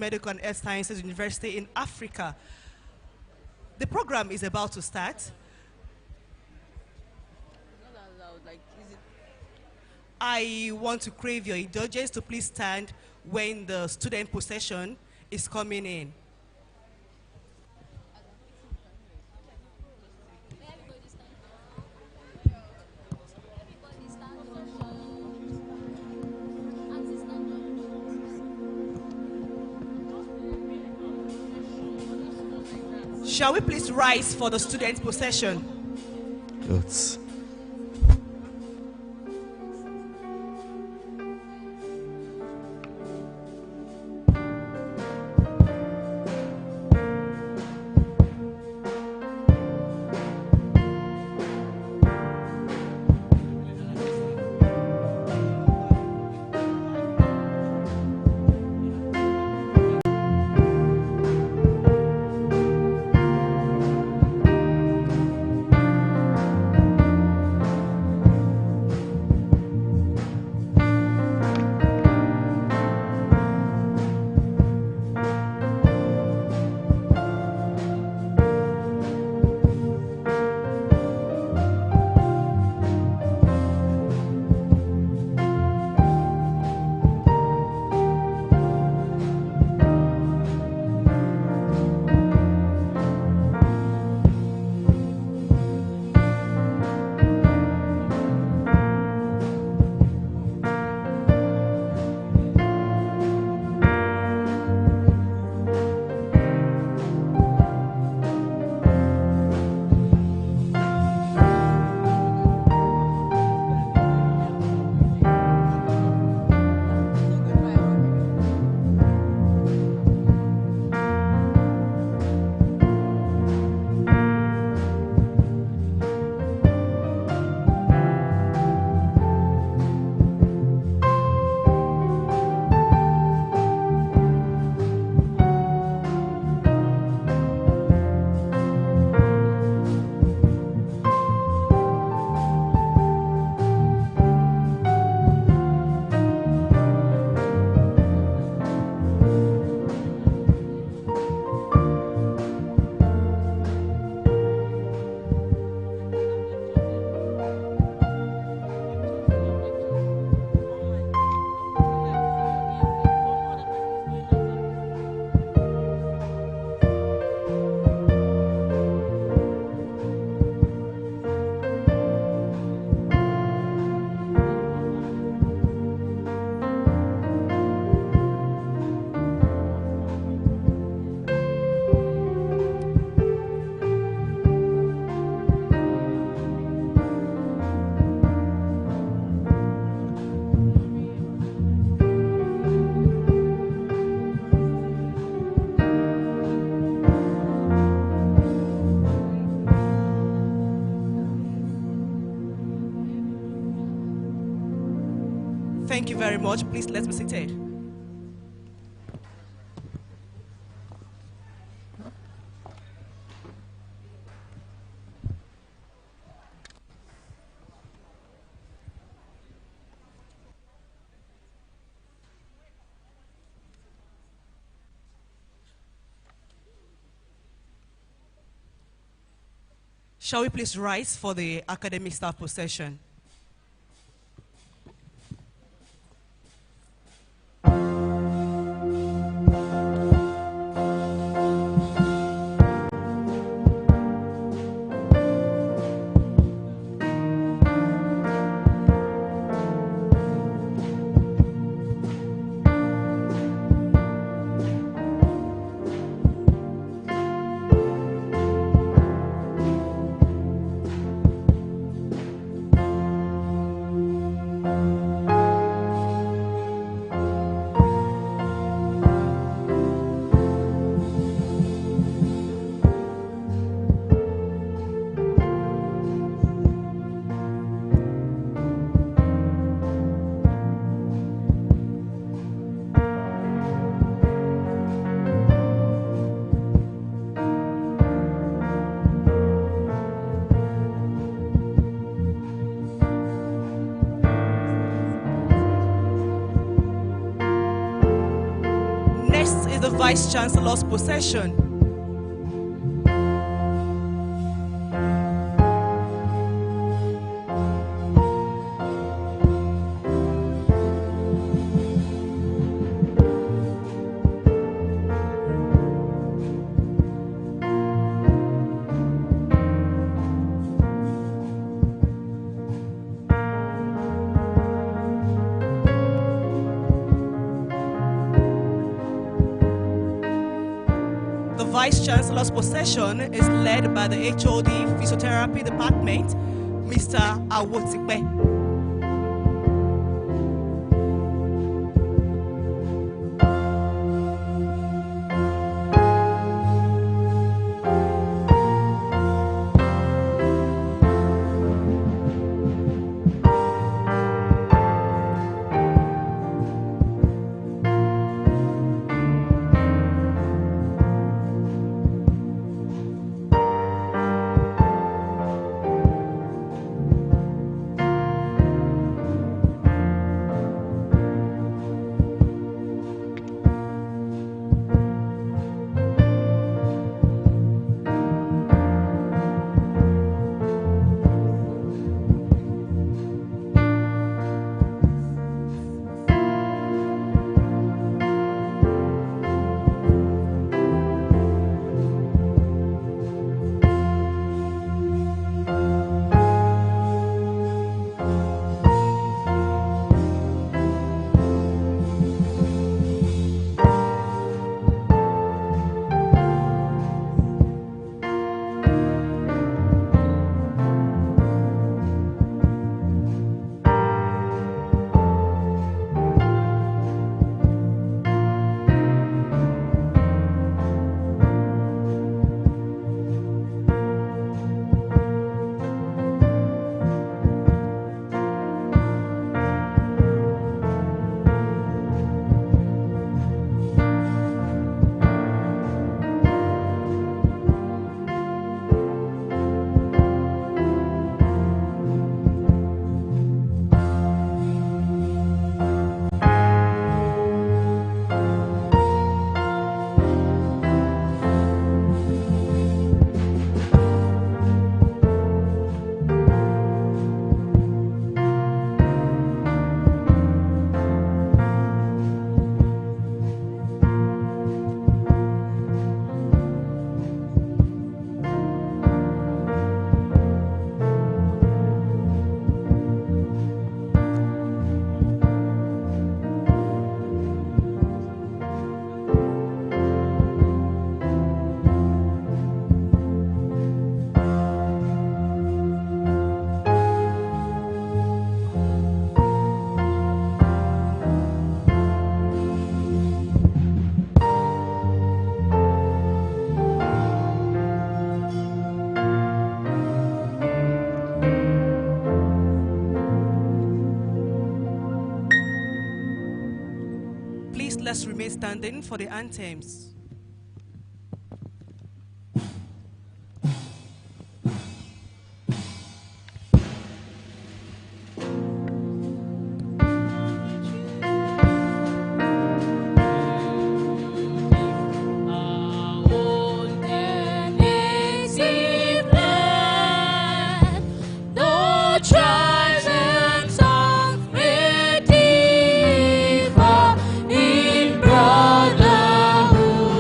Medical and Health Sciences University in Africa. The program is about to start. I want to crave your indulgence to please stand when the student procession is coming in. Shall we please rise for the student procession? Good. Thank you very much. Please, let's be seated. Shall we please rise for the academic staff procession? Vice Chancellor's possession. The Vice Chancellor's possession is led by the HOD Physiotherapy Department, Mr. Awotipe. Let's remain standing for the anthems. Brotherhood.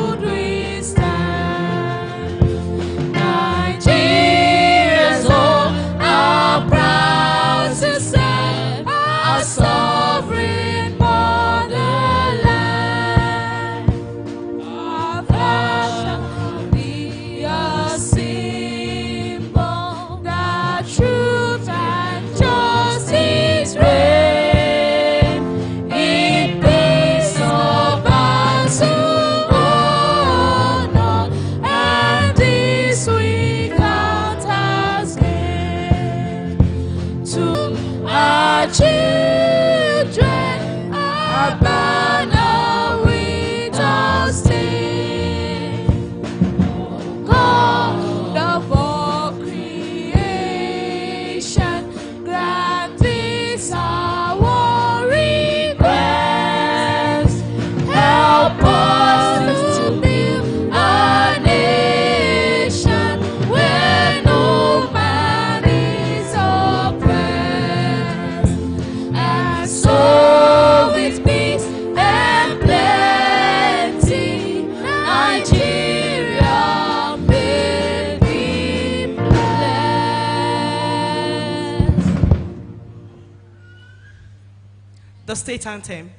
the state anthem.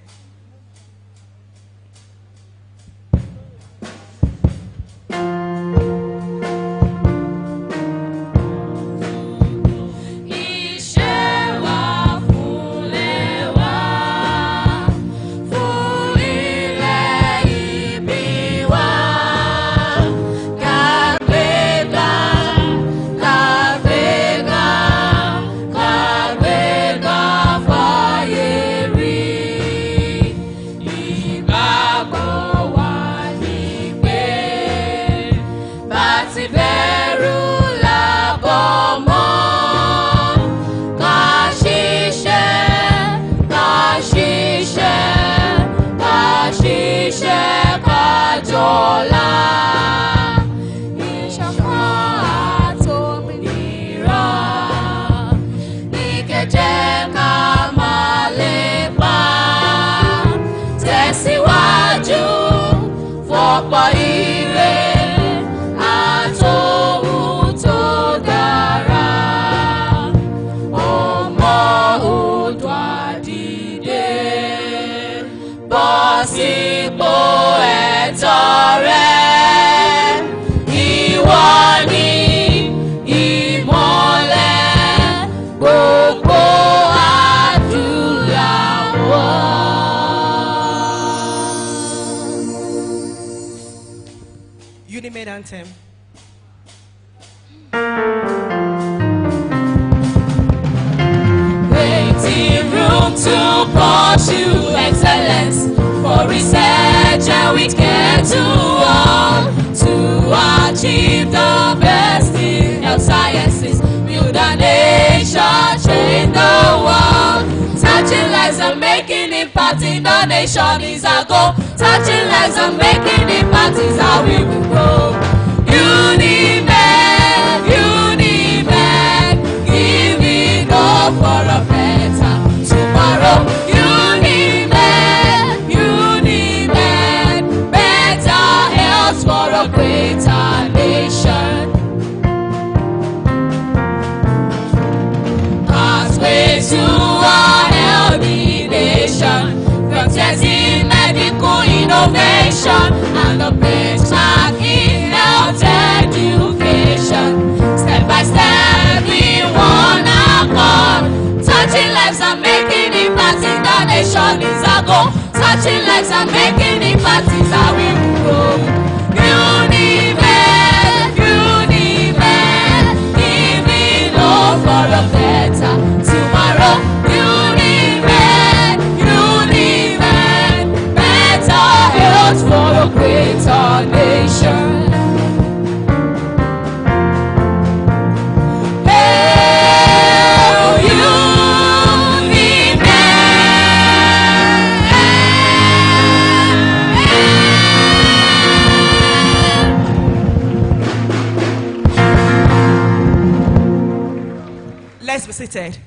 Anthem. Waiting room to pursue excellence for research and with care to all to achieve the best in health sciences, build a nation, change the world. Touching lives and making impact in the nation is our goal. Touching lives and making impact is how we will grow. Unimed, giving hope for a better tomorrow. Unimed, better health for a greater nation. Pathway to a healthy nation, frontiers in medical innovation, and the benchmark in health education. Step by step we wanna come. Touching lives and making impact in the nation is our goal. Touching lives and making impact is how we will grow. Unimed, giving hope for a better tomorrow. Unimed, better health for a greater nation. Let's be seated.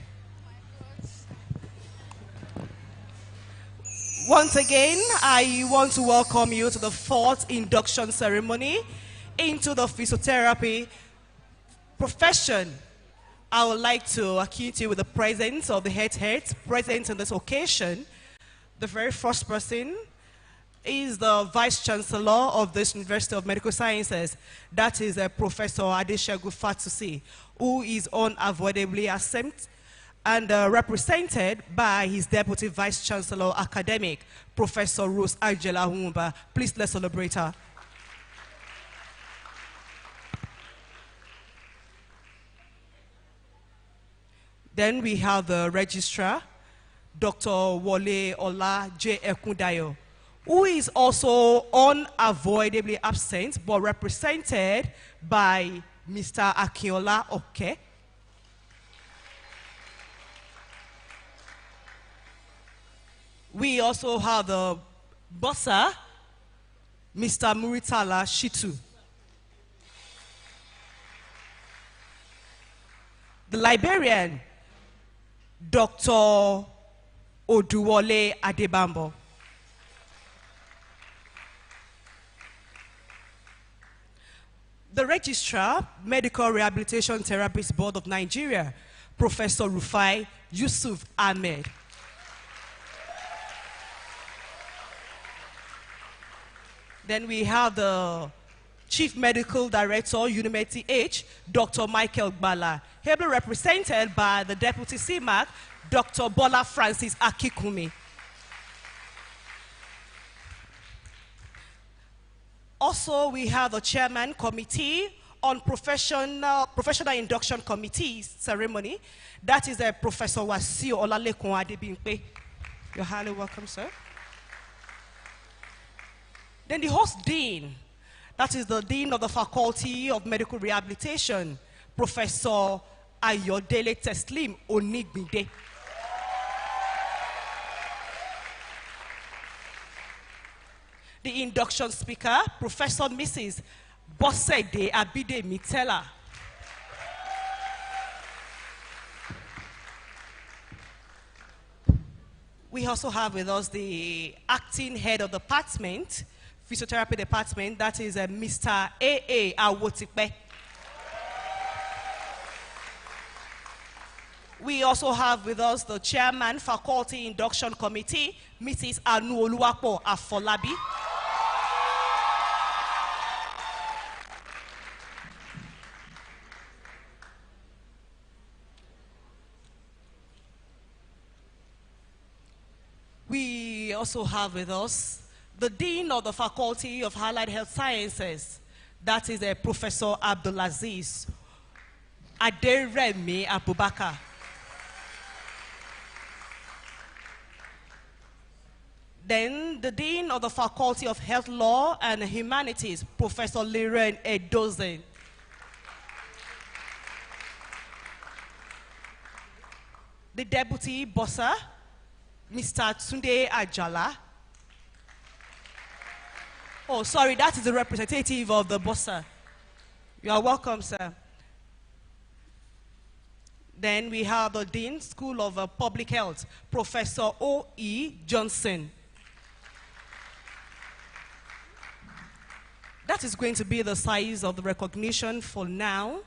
Once again, I want to welcome you to the 4th induction ceremony into the physiotherapy profession. I would like to acquaint you with the presence of the heads present on this occasion. The very first person is the Vice Chancellor of this University of Medical Sciences. That is Professor Adeshegun Fatusi, who is unavoidably absent and represented by his Deputy Vice Chancellor Academic, Professor Rose Angela Humba. Please let's celebrate her. Then we have the Registrar, Dr. Wole Ola J. Ekundayo, who is also unavoidably absent but represented by Mr. Akinola Oke. We also have the Bossa, Mr. Muritala Shitu. The librarian, Dr. Oduwole Adebambo. The Registrar, Medical Rehabilitation Therapists Board of Nigeria, Professor Rufai Yusuf Ahmed. Then we have the Chief Medical Director, Unimeti H, Dr. Michael Bala, ably represented by the Deputy CMAC, Dr. Bola Francis Akikumi. Also, we have the Chairman Committee on Professional Induction Committee ceremony. That is Professor Wasio Olalekun Adebimpe. You're highly welcome, sir. Then the host dean, that is the Dean of the Faculty of Medical Rehabilitation, Professor Ayodele Teslim Onigbide. The induction speaker, Professor Mrs. Bosede Abide Mitela. We also have with us the acting head of the department, Physiotherapy department, that is Mr. A.A. Awotipe. We also have with us the chairman, Faculty Induction Committee, Mrs. Anu Oluwapo Afolabi. We also have with us the Dean of the Faculty of Allied Health Sciences, that is Professor Abdulaziz Aderemi Abubakar. Then the Dean of the Faculty of Health Law and Humanities, Professor Liren Edozen. The Deputy Bossa, Mr. Tunde Ajala. Oh, sorry, that is the representative of the Bossa. You are welcome, sir. Then we have the Dean, School of Public Health, Professor O.E. Johnson. That is going to be the size of the recognition for now.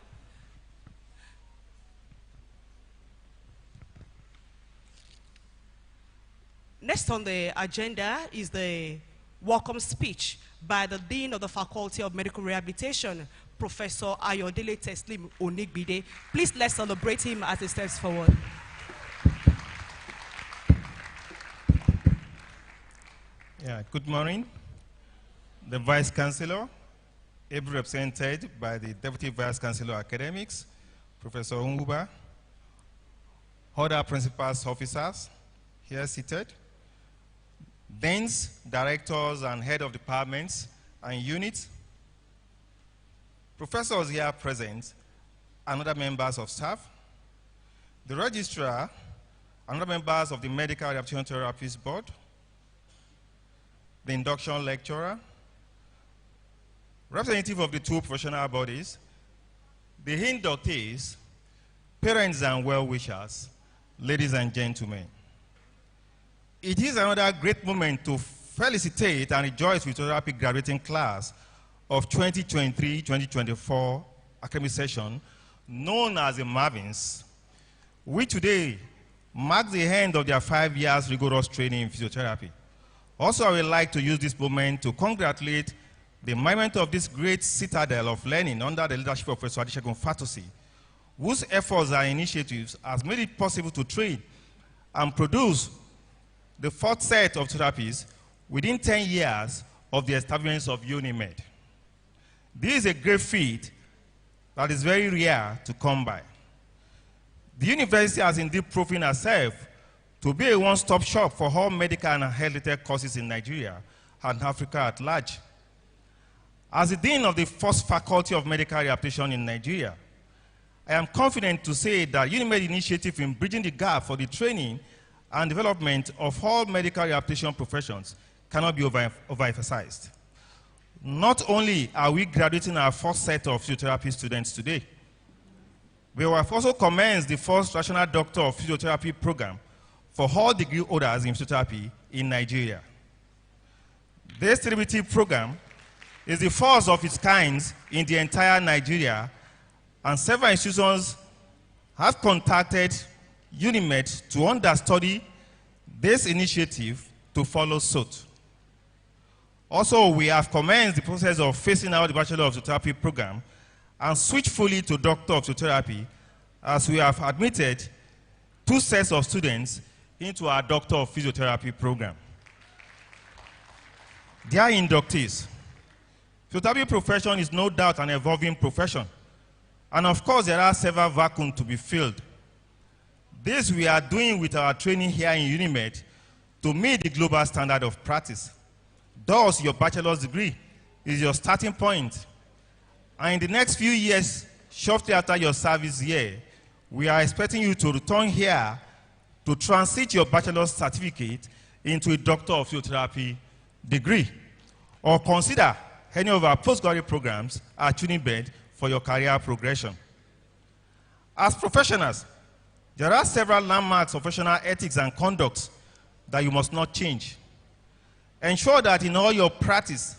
Next on the agenda is the welcome speech by the Dean of the Faculty of Medical Rehabilitation, Professor Ayodele Teslim Onigbide. Please let's celebrate him as he steps forward. Yeah, good morning. The Vice Chancellor, ably represented by the Deputy Vice Chancellor Academics, Professor Unguba, other principals officers here seated, deans, directors, and head of departments and units, professors here present, and other members of staff, the Registrar, and other members of the Medical Rehabilitation Therapies Board, the induction lecturer, representative of the two professional bodies, the inductees, parents and well-wishers, ladies and gentlemen. It is another great moment to felicitate and rejoice with Physiotherapy graduating class of 2023-2024 academic session, known as the Marvins, which today marks the end of their 5 years rigorous training in physiotherapy. Also, I would like to use this moment to congratulate the management of this great citadel of learning under the leadership of Professor Adesegun Fatosi, whose efforts and initiatives has made it possible to train and produce the fourth set of therapies within 10 years of the establishment of UNIMED. This is a great feat that is very rare to come by. The university has indeed proven herself to be a one-stop shop for all medical and health-related courses in Nigeria and Africa at large. As the Dean of the first Faculty of Medical Rehabilitation in Nigeria, I am confident to say that UNIMED initiative in bridging the gap for the training and development of all medical rehabilitation professions cannot be overemphasized. Not only are we graduating our first set of physiotherapy students today, we have also commenced the first National Doctor of Physiotherapy program for all degree holders in physiotherapy in Nigeria. This TDPT program is the first of its kind in the entire Nigeria, and several institutions have contacted UNIMED to understudy this initiative to follow suit. Also, we have commenced the process of phasing out the Bachelor of Physiotherapy program and switched fully to Doctor of Physiotherapy, as we have admitted 2 sets of students into our Doctor of Physiotherapy program. Dear inductees, physiotherapy profession is no doubt an evolving profession. And of course, there are several vacuums to be filled. This we are doing with our training here in UNIMED to meet the global standard of practice. Thus, your bachelor's degree is your starting point. And in the next few years, shortly after your service year, we are expecting you to return here to transit your bachelor's certificate into a Doctor of Physiotherapy degree, or consider any of our postgraduate programs at UNIMED for your career progression. As professionals, there are several landmarks of professional ethics and conduct that you must not change. Ensure that in all your practice,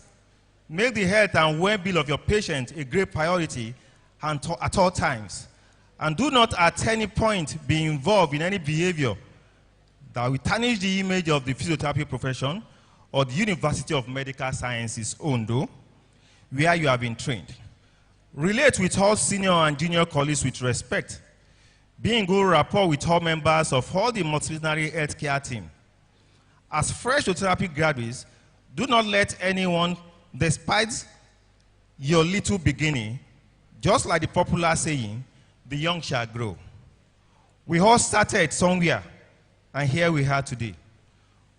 make the health and well-being of your patient a great priority at all times. And do not at any point be involved in any behavior that will tarnish the image of the physiotherapy profession or the University of Medical Sciences, Ondo, where you have been trained. Relate with all senior and junior colleagues with respect. Be in good rapport with all members of all the multidisciplinary healthcare team. As fresh physiotherapy graduates, do not let anyone despise your little beginning, just like the popular saying, the young shall grow. We all started somewhere, and here we are today.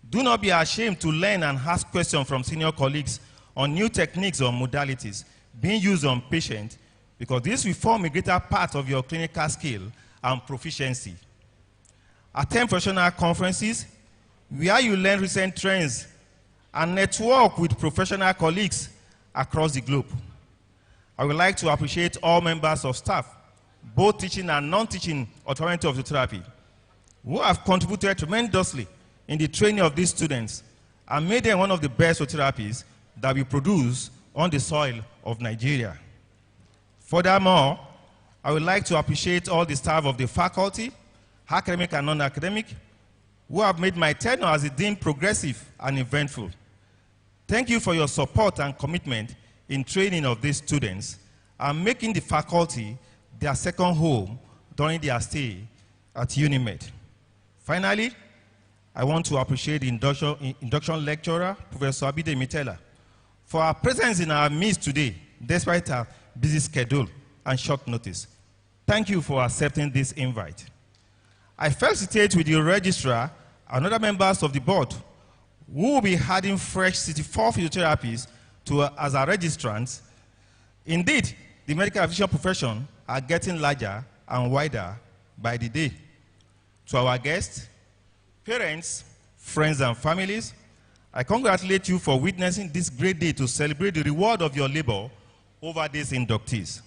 Do not be ashamed to learn and ask questions from senior colleagues on new techniques or modalities being used on patients, because this will form a greater part of your clinical skill and proficiency. Attend professional conferences where you learn recent trends and network with professional colleagues across the globe. I would like to appreciate all members of staff, both teaching and non-teaching authority of physiotherapy, who have contributed tremendously in the training of these students and made them one of the best physiotherapists that we produce on the soil of Nigeria. Furthermore, I would like to appreciate all the staff of the faculty, academic and non-academic, who have made my tenure as a dean progressive and eventful. Thank you for your support and commitment in training of these students and making the faculty their second home during their stay at UNIMED. Finally, I want to appreciate the induction lecturer, Professor Abide Mitela, for her presence in our midst today, despite her busy schedule and short notice. Thank you for accepting this invite. I felicitate with the registrar and other members of the board who will be adding fresh 64 physiotherapists as our registrants. Indeed, the medical aviation profession are getting larger and wider by the day. To our guests, parents, friends, and families, I congratulate you for witnessing this great day to celebrate the reward of your labor over these inductees.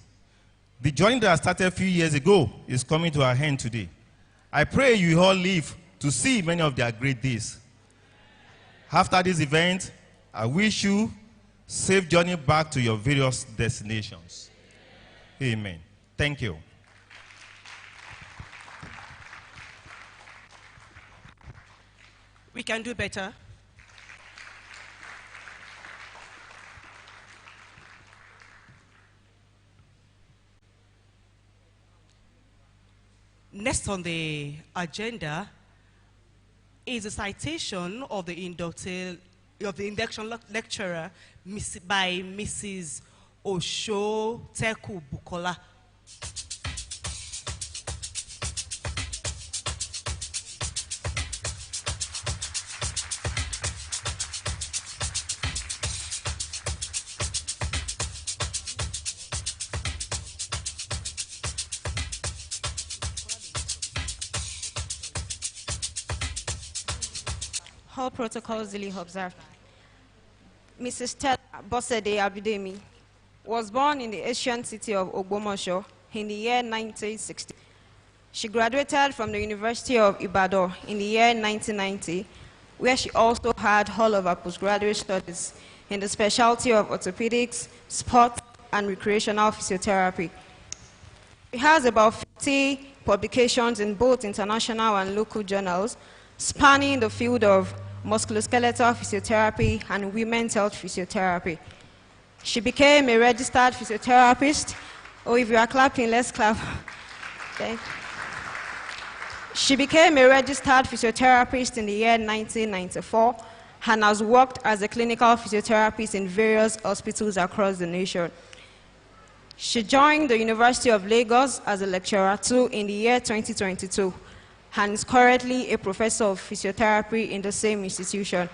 The journey that started a few years ago is coming to an end today. I pray you all live to see many of their great days. After this event, I wish you safe journey back to your various destinations. Amen. Thank you. We can do better. Next on the agenda is a citation of the induction lecturer by Mrs. Osho Teku Bukola. All protocols duly observed. Mrs. Stella Bosede Abidemi was born in the ancient city of Ogbomosho in the year 1960. She graduated from the University of Ibadan in the year 1990, where she also had all of her postgraduate studies in the specialty of orthopedics, sport, and recreational physiotherapy. She has about 50 publications in both international and local journals, spanning the field of musculoskeletal physiotherapy, and women's health physiotherapy. She became a registered physiotherapist. Oh, if you are clapping, let's clap. Okay. She became a registered physiotherapist in the year 1994 and has worked as a clinical physiotherapist in various hospitals across the nation. She joined the University of Lagos as a lecturer too in the year 2022 and is currently a professor of physiotherapy in the same institution.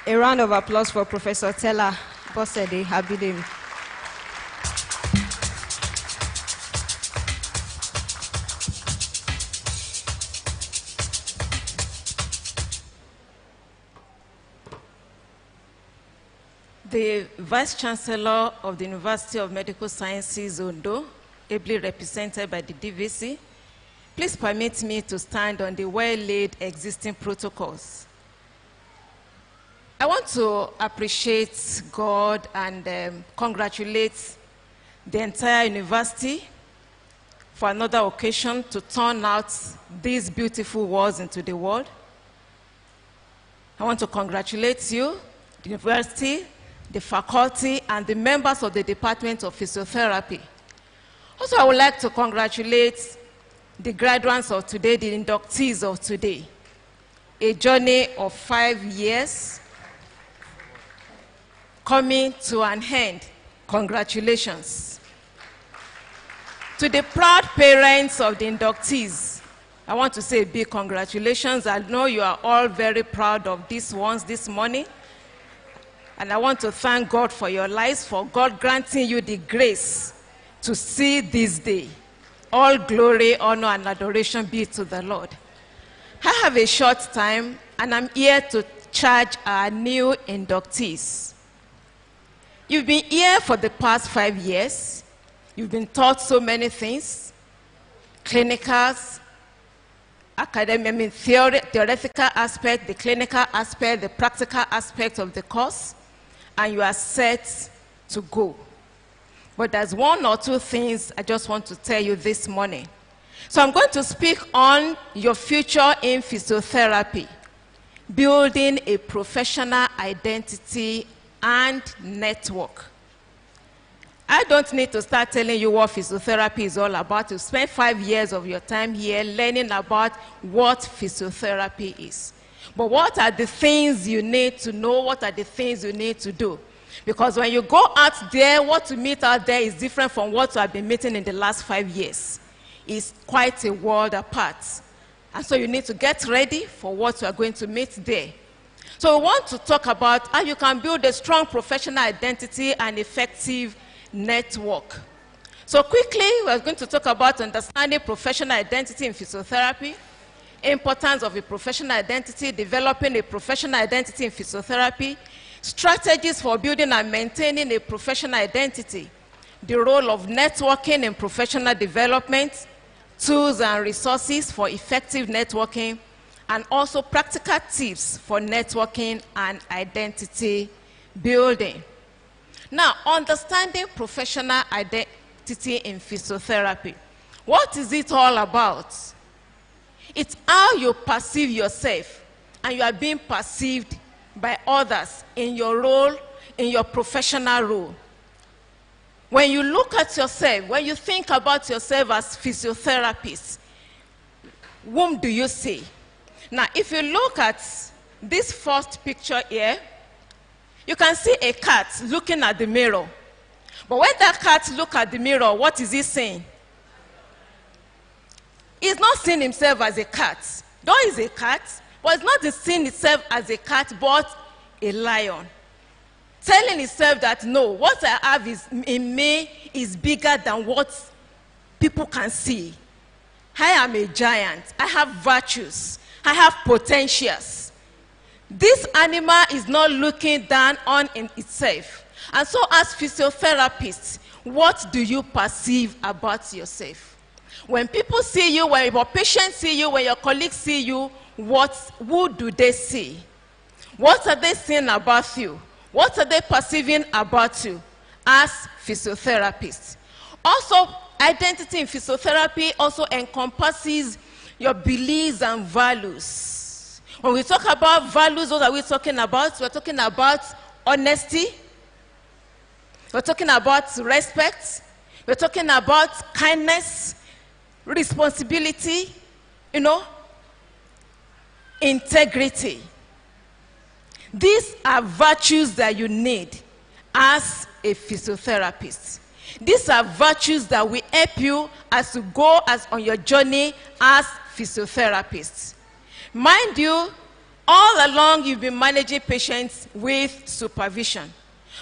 A round of applause for Professor Stella Bosede Abidemi. The Vice-Chancellor of the University of Medical Sciences, Ondo, ably represented by the DVC, please permit me to stand on the well-laid existing protocols. I want to appreciate God and congratulate the entire university for another occasion to turn out these beautiful words into the world. I want to congratulate you, the university, the faculty, and the members of the Department of Physiotherapy. Also, I would like to congratulate the graduates of today, the inductees of today. A journey of 5 years coming to an end. Congratulations. To the proud parents of the inductees, I want to say big congratulations. I know you are all very proud of these ones this morning. And I want to thank God for your lives, for God granting you the grace to see this day. All glory, honor, and adoration be to the Lord. I have a short time, and I'm here to charge our new inductees. You've been here for the past 5 years. You've been taught so many things, clinicals, academic, theoretical aspect, the clinical aspect, the practical aspect of the course, and you are set to go. But there's one or two things I just want to tell you this morning. So I'm going to speak on your future in physiotherapy, building a professional identity and network. I don't need to start telling you what physiotherapy is all about. You spend 5 years of your time here learning about what physiotherapy is. But what are the things you need to know? What are the things you need to do? Because when you go out there, what you meet out there is different from what you have been meeting in the last 5 years. It's quite a world apart. And so you need to get ready for what you are going to meet there. So we want to talk about how you can build a strong professional identity and effective network. So quickly, we're going to talk about understanding professional identity in physiotherapy, importance of a professional identity, developing a professional identity in physiotherapy, strategies for building and maintaining a professional identity, the role of networking in professional development, tools and resources for effective networking, and also practical tips for networking and identity building. Now, understanding professional identity in physiotherapy. What is it all about? It's how you perceive yourself, and you are being perceived by others in your role, in your professional role. When you look at yourself, when you think about yourself as physiotherapists, whom do you see? Now, if you look at this first picture here, you can see a cat looking at the mirror. But when that cat looks at the mirror, what is he saying? He's not seeing himself as a cat. Though he's a cat, but he's not seeing himself as a cat, but a lion. Telling himself that, no, what I have in me is bigger than what people can see. I am a giant. I have virtues. I have potentials. This animal is not looking down on in itself. And so as physiotherapists, what do you perceive about yourself? When people see you, when your patients see you, when your colleagues see you, who do they see? What are they seeing about you? What are they perceiving about you as physiotherapists? Also, identity in physiotherapy also encompasses your beliefs and values. When we talk about values, what are we talking about? We're talking about honesty. We're talking about respect. We're talking about kindness, responsibility, integrity. These are virtues that you need as a physiotherapist. These are virtues that will help you as you go on your journey as physiotherapists. Mind you, all along you've been managing patients with supervision.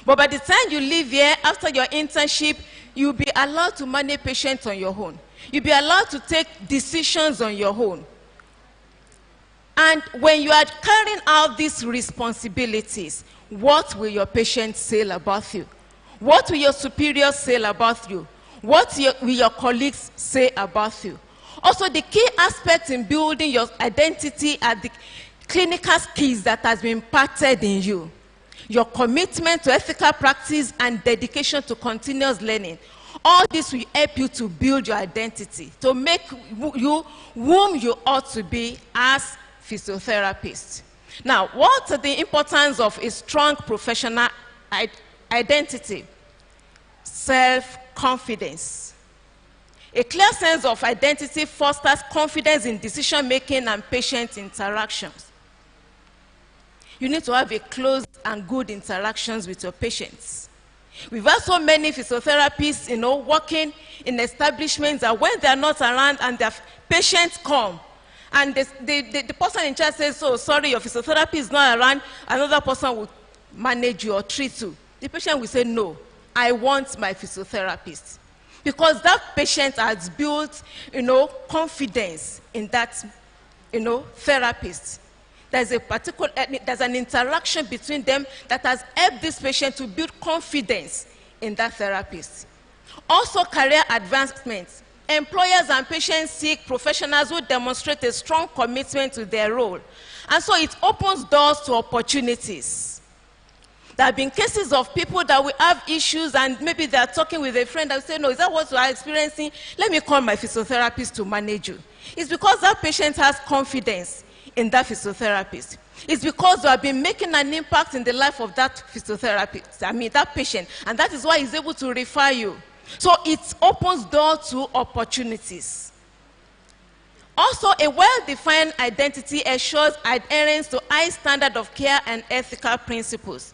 But by the time you leave here, after your internship, you'll be allowed to manage patients on your own. You'll be allowed to take decisions on your own. And when you are carrying out these responsibilities, what will your patients say about you? What will your superiors say about you? What will your colleagues say about you? Also, the key aspect in building your identity are the clinical skills that has been imparted in you. Your commitment to ethical practice and dedication to continuous learning. All this will help you to build your identity, to make you whom you ought to be as physiotherapists. Now, what is the importance of a strong professional identity? Self-confidence. A clear sense of identity fosters confidence in decision-making and patient interactions. You need to have a close and good interactions with your patients. We've had so many physiotherapists, working in establishments that when they're not around and their patients come, and the person in charge says, "Oh, sorry, your physiotherapist is not around," another person will manage you or treat you. The patient will say, "No, I want my physiotherapist." Because that patient has built, confidence in that, therapist. There's an interaction between them that has helped this patient to build confidence in that therapist. Also, career advancements. Employers and patients seek professionals who demonstrate a strong commitment to their role. And so it opens doors to opportunities. There have been cases of people that will have issues and maybe they're talking with a friend and say, "No, is that what you are experiencing? Let me call my physiotherapist to manage you." It's because that patient has confidence in that physiotherapist. It's because you have been making an impact in the life of that physiotherapist, that patient, and that is why he's able to refer you. So it opens doors to opportunities. Also, a well-defined identity ensures adherence to high standard of care and ethical principles.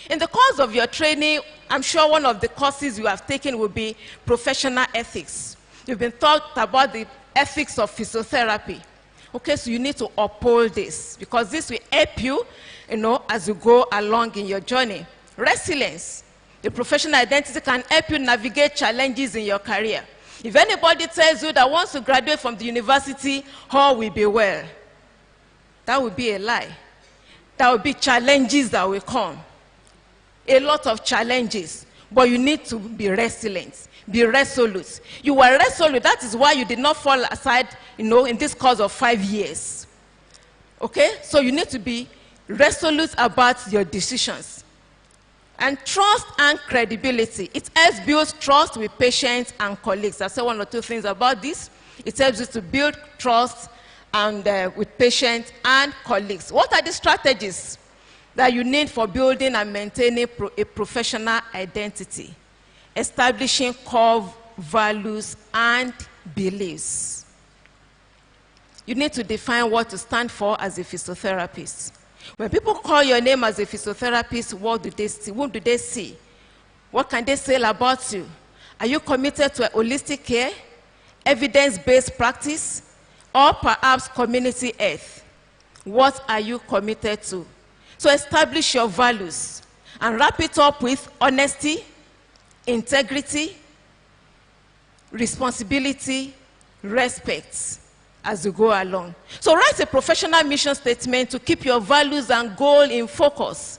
In the course of your training, I'm sure one of the courses you have taken will be professional ethics. You've been taught about the ethics of physiotherapy. Okay, so you need to uphold this because this will help you, as you go along in your journey. Resilience. The professional identity can help you navigate challenges in your career. If anybody tells you that once you graduate from the university, all will be well, that would be a lie. There will be challenges that will come. A lot of challenges. But you need to be resilient, be resolute. You were resolute. That is why you did not fall aside, in this course of 5 years. Okay? So you need to be resolute about your decisions. And trust and credibility. It helps build trust with patients and colleagues. I'll say one or two things about this. It helps you to build trust and with patients and colleagues. What are the strategies that you need for building and maintaining a professional identity? Establishing core values and beliefs. You need to define what to stand for as a physiotherapist. When people call your name as a physiotherapist, what do they see? Whom do they see? What can they say about you? Are you committed to a holistic care, evidence-based practice, or perhaps community health? What are you committed to? So establish your values and wrap it up with honesty, integrity, responsibility, respect as you go along. So write a professional mission statement to keep your values and goal in focus.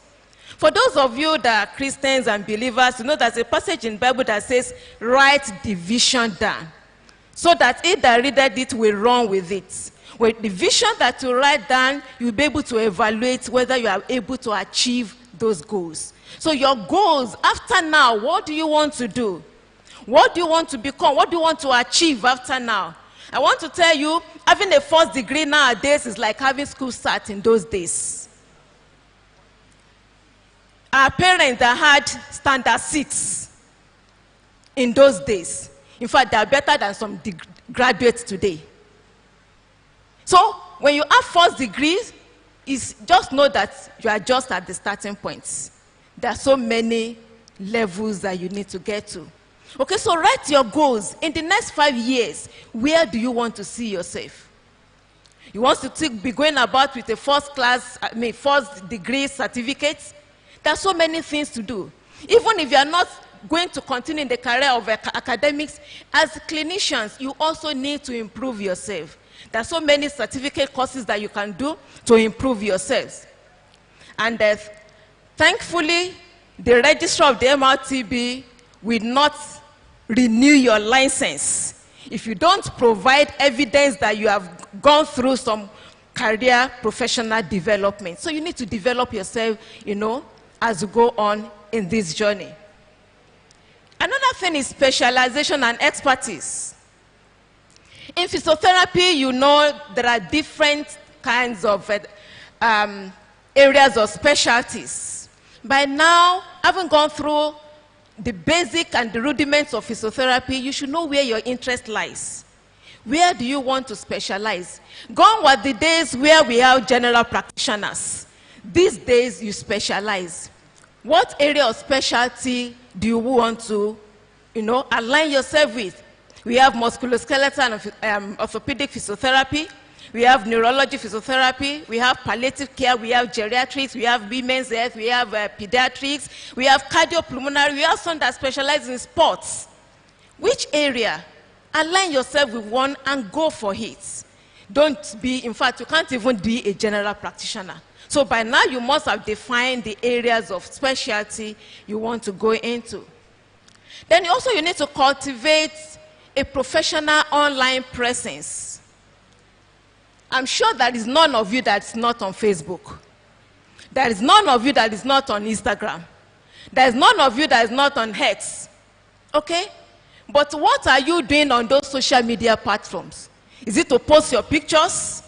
For those of you that are Christians and believers, you know there's a passage in the Bible that says, write the vision down, so that he that readeth it will run with it. With the vision that you write down, you'll be able to evaluate whether you are able to achieve those goals. So your goals, after now, what do you want to do? What do you want to become? What do you want to achieve after now? I want to tell you, having a first degree nowadays is like having school start in those days. Our parents that had standard 6 in those days, in fact, they are better than some graduates today. So when you have first degrees, just know that you are just at the starting point. There are so many levels that you need to get to. Okay, so write your goals. In the next 5 years, where do you want to see yourself? You want to be going about with a first degree certificate? There are so many things to do. Even if you are not going to continue in the career of academics, as clinicians, you also need to improve yourself. There are so many certificate courses that you can do to improve yourselves. And thankfully, the registrar of the MRTB will not renew your license if you don't provide evidence that you have gone through some career professional development. So you need to develop yourself, as you go on in this journey. Another thing is specialization and expertise. In physiotherapy, there are different kinds of areas of specialties. By now, having gone through the basic and the rudiments of physiotherapy, you should know where your interest lies. Where do you want to specialize? Gone were the days where we have general practitioners. These days, you specialize. What area of specialty do you want to, align yourself with? We have musculoskeletal and orthopedic physiotherapy. We have neurology physiotherapy. We have palliative care. We have geriatrics. We have women's health. We have pediatrics. We have cardiopulmonary. We have some that specialize in sports. Which area? Align yourself with one and go for it. Don't be, in fact, you can't even be a general practitioner. So by now, you must have defined the areas of specialty you want to go into. Then also you need to cultivate a professional online presence. I'm sure there is none of you that's not on Facebook. There is none of you that is not on Instagram. There is none of you that is not on X. Okay? But what are you doing on those social media platforms? Is it to post your pictures?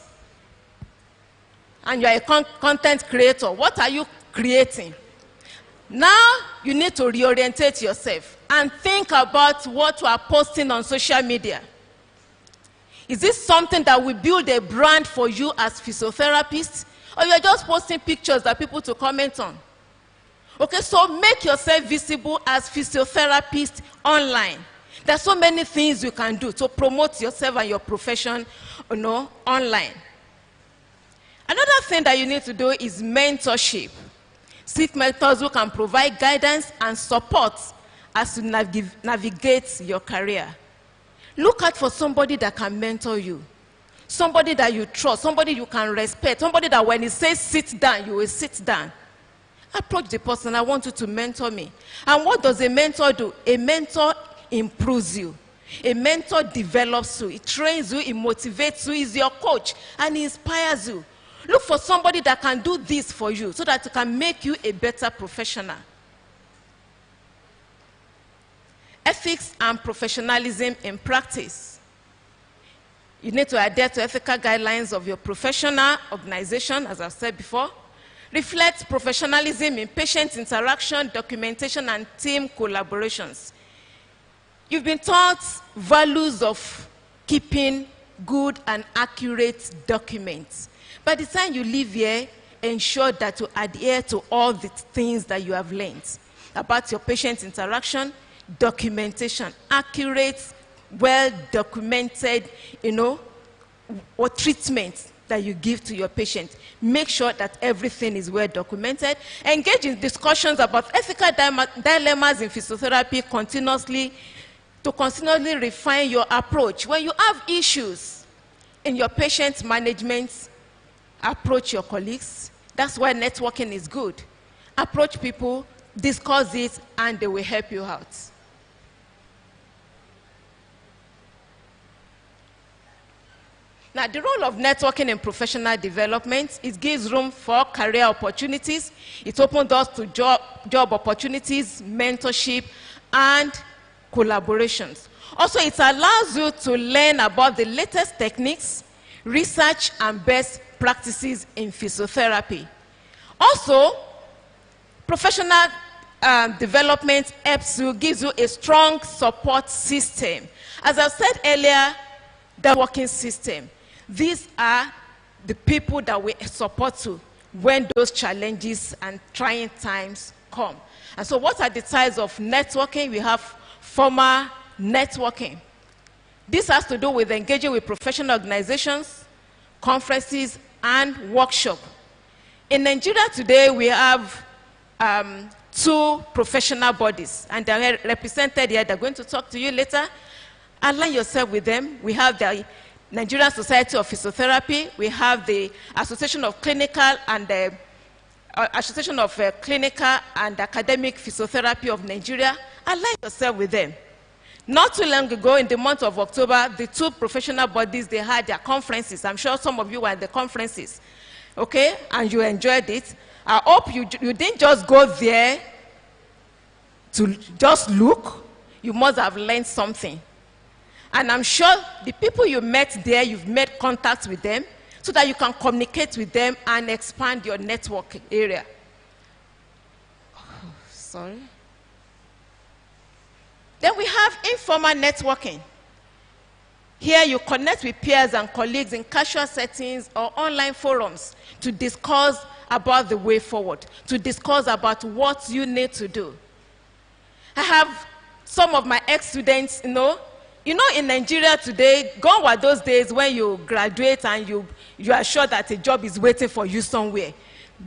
And you are a content creator. What are you creating? Now you need to reorientate yourself and think about what you are posting on social media. Is this something that will build a brand for you as physiotherapists? Or you are just posting pictures that people to comment on? Okay, so make yourself visible as physiotherapist online. There are so many things you can do to promote yourself and your profession, online. Another thing that you need to do is mentorship. Seek mentors who can provide guidance and support as you navigate your career. Look out for somebody that can mentor you. Somebody that you trust, somebody you can respect, somebody that when he says sit down, you will sit down. Approach the person, I want you to mentor me. And what does a mentor do? A mentor improves you. A mentor develops you. He trains you, he motivates you, he's your coach, and he inspires you. Look for somebody that can do this for you so that it can make you a better professional. Ethics and professionalism in practice. You need to adhere to ethical guidelines of your professional organization, as I've said before. Reflect professionalism in patient interaction, documentation, and team collaborations. You've been taught values of keeping good and accurate documents. By the time you leave here, ensure that you adhere to all the things that you have learned about your patient interaction, documentation, accurate, well-documented, or treatment that you give to your patient. Make sure that everything is well-documented. Engage in discussions about ethical dilemmas in physiotherapy to continuously refine your approach. When you have issues in your patient management, approach your colleagues. That's why networking is good. Approach people, discuss it, and they will help you out. Now, the role of networking in professional development, it gives room for career opportunities. It opens doors to job opportunities, mentorship, and collaborations. Also, it allows you to learn about the latest techniques, research, and best practices in physiotherapy. Also, professional development helps you, gives you a strong support system. As I said earlier, the working system. These are the people that we support you when those challenges and trying times come. And so what are the types of networking? We have formal networking. This has to do with engaging with professional organizations, conferences, and workshops. In Nigeria today, we have 2 professional bodies, and they're represented here. They're going to talk to you later. Align yourself with them. We have the Nigerian Society of Physiotherapy. We have the Association of Clinical and Clinical and Academic Physiotherapy of Nigeria. Align yourself with them. Not too long ago, in the month of October, the 2 professional bodies, they had their conferences. I'm sure some of you were at the conferences, okay, and you enjoyed it. I hope you didn't just go there to just look. You must have learned something. And I'm sure the people you met there, you've made contact with them so that you can communicate with them and expand your network area. Sorry. Then we have informal networking. Here you connect with peers and colleagues in casual settings or online forums to discuss about the way forward, to discuss about what you need to do. I have some of my ex-students, you know, in Nigeria today, gone were those days when you graduate and you are sure that a job is waiting for you somewhere.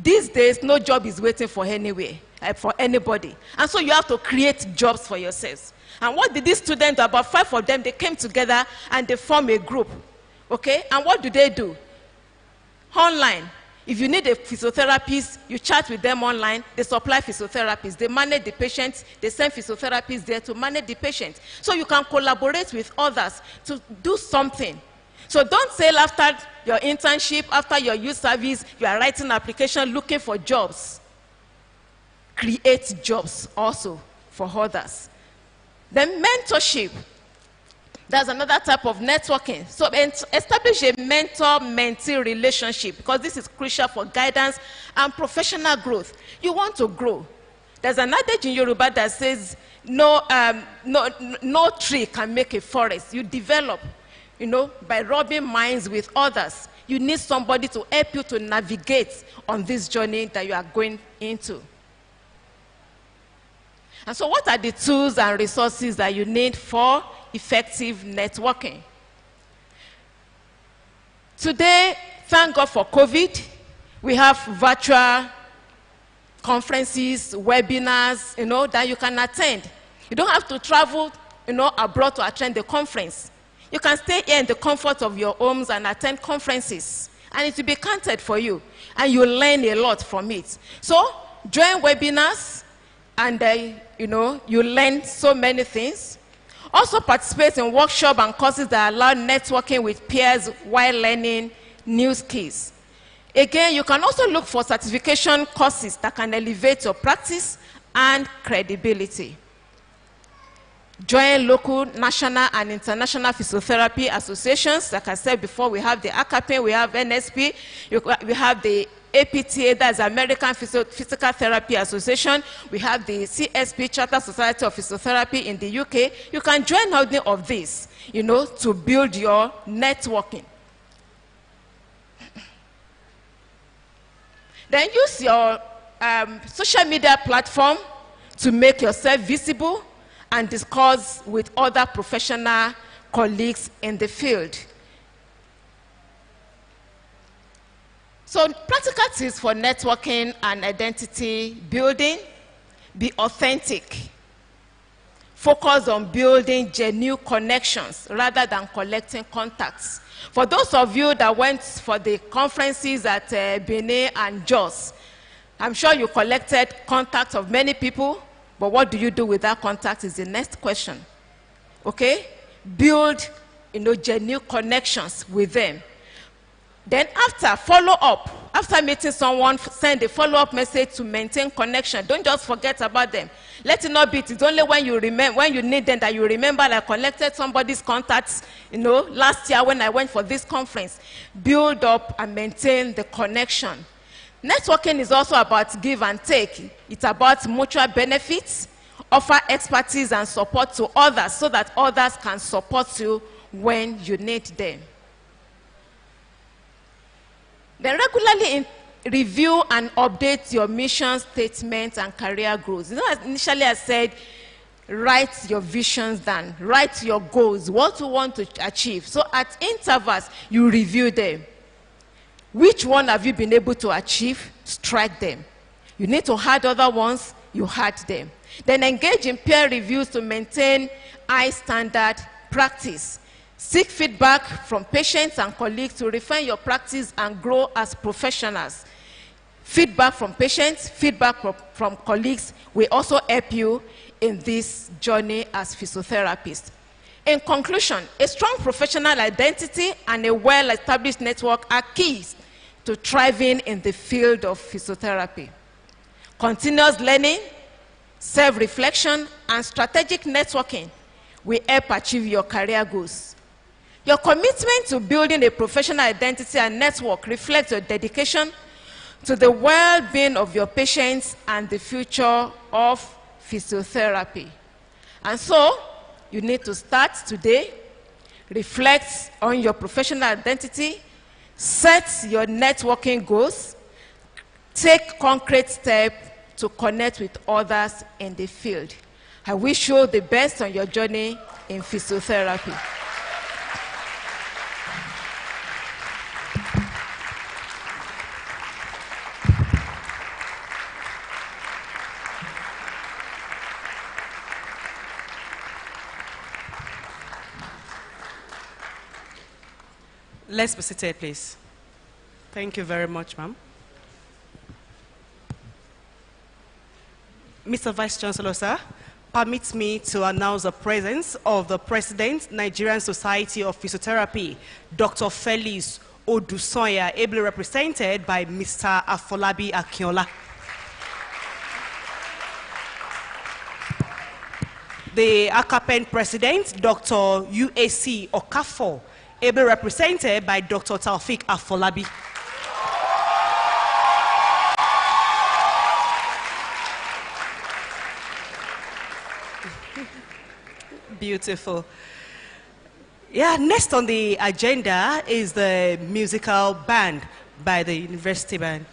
These days, no job is waiting for anywhere, for anybody. And so you have to create jobs for yourselves. And what did these students do? About 5 of them, they came together and they formed a group. Okay? And what do? Online. If you need a physiotherapist, you chat with them online. They supply physiotherapists. They manage the patients. They send physiotherapists there to manage the patients. So you can collaborate with others to do something. So don't say after your internship, after your youth service, you are writing an application looking for jobs. Create jobs also for others. Then mentorship. That's another type of networking. So establish a mentor-mentee relationship because this is crucial for guidance and professional growth. You want to grow. There's an adage in Yoruba that says, no tree can make a forest. You develop, by rubbing minds with others. You need somebody to help you to navigate on this journey that you are going into. And so what are the tools and resources that you need for effective networking? Today, thank God for COVID, we have virtual conferences, webinars, that you can attend. You don't have to travel, abroad to attend the conference. You can stay here in the comfort of your homes and attend conferences, and it will be counted for you, and you'll learn a lot from it. So, join webinars, and you learn so many things. Also participate in workshops and courses that allow networking with peers while learning new skills. Again, you can also look for certification courses that can elevate your practice and credibility. Join local, national, and international physiotherapy associations. Like I said before, we have the ACAPE, we have NSP, we have the APTA, that's American Physical Therapy Association. We have the CSP, Charter Society of Physiotherapy in the UK. You can join any of these, to build your networking. Then use your social media platform to make yourself visible and discuss with other professional colleagues in the field. So practical tips for networking and identity building: be authentic. Focus on building genuine connections rather than collecting contacts. For those of you that went for the conferences at Benin and Jos, I'm sure you collected contacts of many people, but what do you do with that contact is the next question. Okay? Build, genuine connections with them. Then after, follow up After meeting someone, send a follow-up message to maintain connection. Don't just forget about them. Let it not be, it's only when you remember, when you need them, that you remember. I collected somebody's contacts, last year when I went for this conference. Build up and maintain the connection. Networking is also about give and take. It's about mutual benefits, offer expertise and support to others so that others can support you when you need them. Then regularly review and update your mission statements and career goals. Initially I said, write your visions down, write your goals, what you want to achieve. So at intervals, you review them. Which one have you been able to achieve? Strike them. You need to add other ones, you add them. Then engage in peer reviews to maintain high standard practice. Seek feedback from patients and colleagues to refine your practice and grow as professionals. Feedback from patients, feedback from colleagues will also help you in this journey as physiotherapists. In conclusion, a strong professional identity and a well-established network are keys to thriving in the field of physiotherapy. Continuous learning, self-reflection, and strategic networking will help achieve your career goals. Your commitment to building a professional identity and network reflects your dedication to the well-being of your patients and the future of physiotherapy. And so, you need to start today, reflect on your professional identity, set your networking goals, take concrete steps to connect with others in the field. I wish you the best on your journey in physiotherapy. Let's be seated, please. Thank you very much, ma'am. Mr. Vice Chancellor, sir, permit me to announce the presence of the President, Nigerian Society of Physiotherapy, Dr. Felix Odusoya, ably represented by Mr. Afolabi Akinola. The ACAPEN President, Dr. UAC Okafor, ably represented by Dr. Taufik Afolabi. Beautiful. Yeah, next on the agenda is the musical band by the University Band.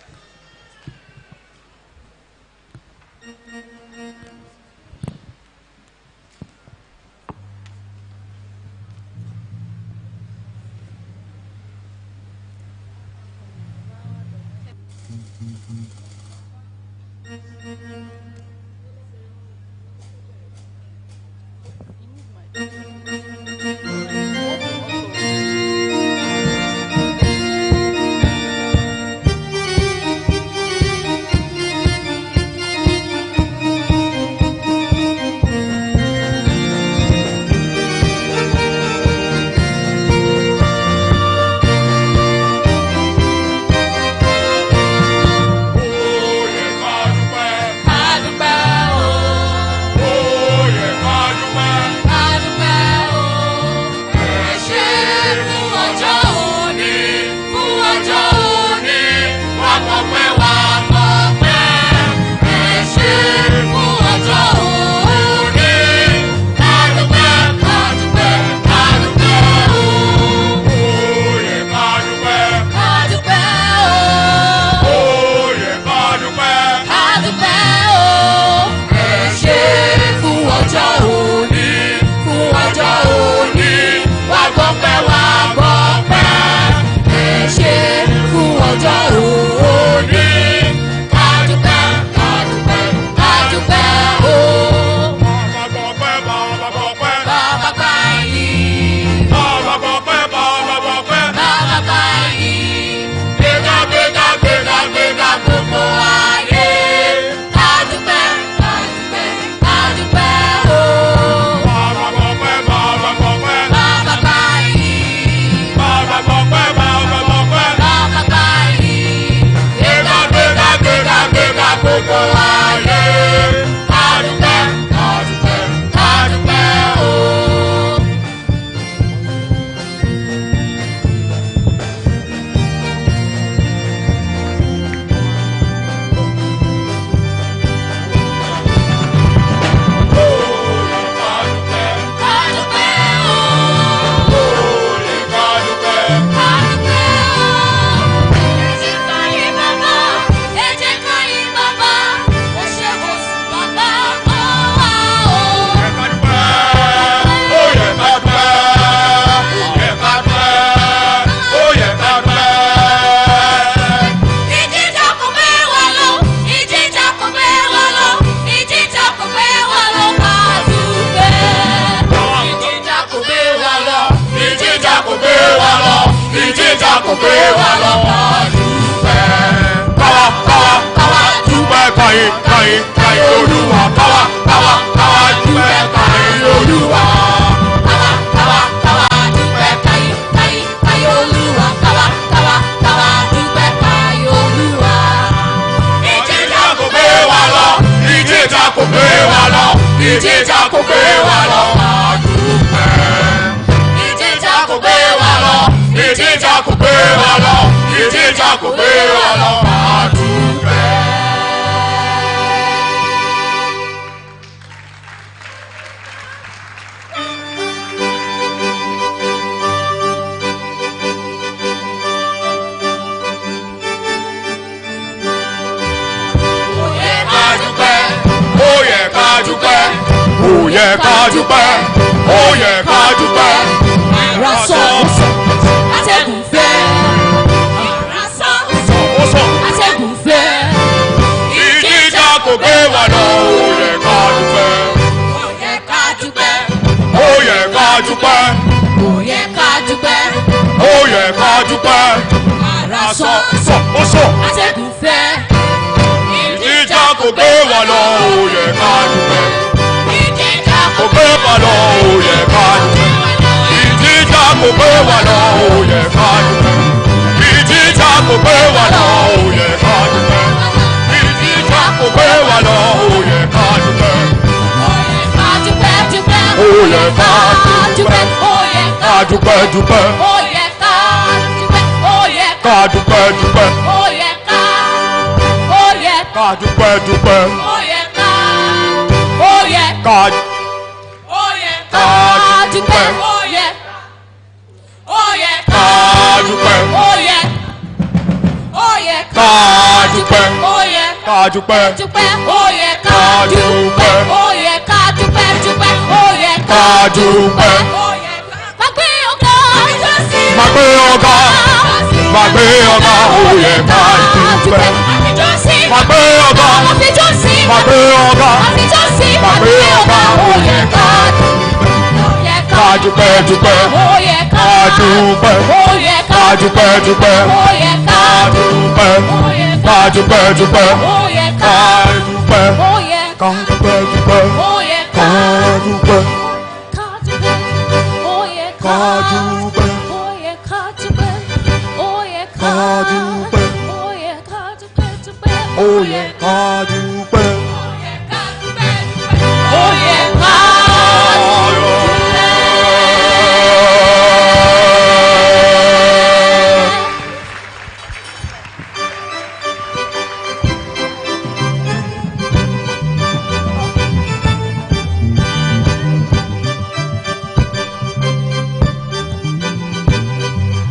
Olúwa káwa dúpẹ́ káyé Olúwa. Káwa dúpẹ́ káyé Olúwa. Káwa dúpẹ́ káyé Olúwa. Ìjìjà kò gbé wa lọ, ìjìjà kò gbé wa lọ, ìjìjà kò gbé wa lọ, máa dúpẹ́. Ìjìjà kò gbé wa lọ, ìjìjà kò gbé wa lọ, ìjìjà kò gbé wa lọ, máa dúpẹ́. Ó yẹ ká dúpẹ́, ó yẹ ká dúpẹ́. Ara sọ, atẹ́gùn fẹ́. Ara sọ, atẹ́gùn fẹ́. Ìjìjà kò gbé wa lọ, ó yẹ ká dúpẹ́. Ó yẹ ká dúpẹ́. Ó yẹ ká dúpẹ́. Ó yẹ ká dúpẹ́. Ó yẹ ká dúpẹ́. Ara sọ, atẹ́gùn fẹ́. Ìjìjà kò gbé wa lọ, ó yẹ ká dúpẹ́. Kò gbé wa lọ, ó yẹ ká dúpẹ́. Ìjìjà kò gbé wa lọ, ó yẹ ká dúpẹ́. Ìjìjà kò gbé wa lọ, ó yẹ ká dúpẹ́. Ìjìjà kò gbé wa lọ, ó yẹ ká dúpẹ́. Ó yẹ ká dúpẹ́. Ká dúpẹ́ dúpẹ́. Ó yẹ ká dúpẹ́. Ó yẹ Ká dúpẹ́ dúpẹ́. ó yẹ ká. Ó yẹ Ká dúpẹ́ dúpẹ́. ó yẹ ká. Ó yẹ Ká ó yẹ ká dúpẹ́. ó yẹ ó yẹ Ká dúpẹ́. ó yẹ ó yẹ Ká dúpẹ́. ó yẹ Ká dúpẹ́. dúpẹ́ ó yẹ ká Ká dúpẹ́. ó yẹ ká dúpẹ́ dúpẹ́ ó yẹ Ká dúpẹ́. ó yẹ ká gbé ọ̀gá Má gbé ọ̀gá. Má gbé ọ̀gá, ó yẹ ká dúpẹ́. Má gbé ọ̀gá. Má gbé ọ̀gá. Má gbé ọ̀gá, ó yẹ ká ká dúpẹ́ dúpẹ́. Ká dúpẹ́. Ká dúpẹ́ dúpẹ́. Ká dúpẹ́. Ká dúpẹ́ dúpẹ́. Ká dúpẹ́. Ká dúpẹ́ dúpẹ́. Ká dúpẹ́. Ká dúpẹ́. Ká dúpẹ́. Ó yẹ ká dúpẹ́. ó yẹ ká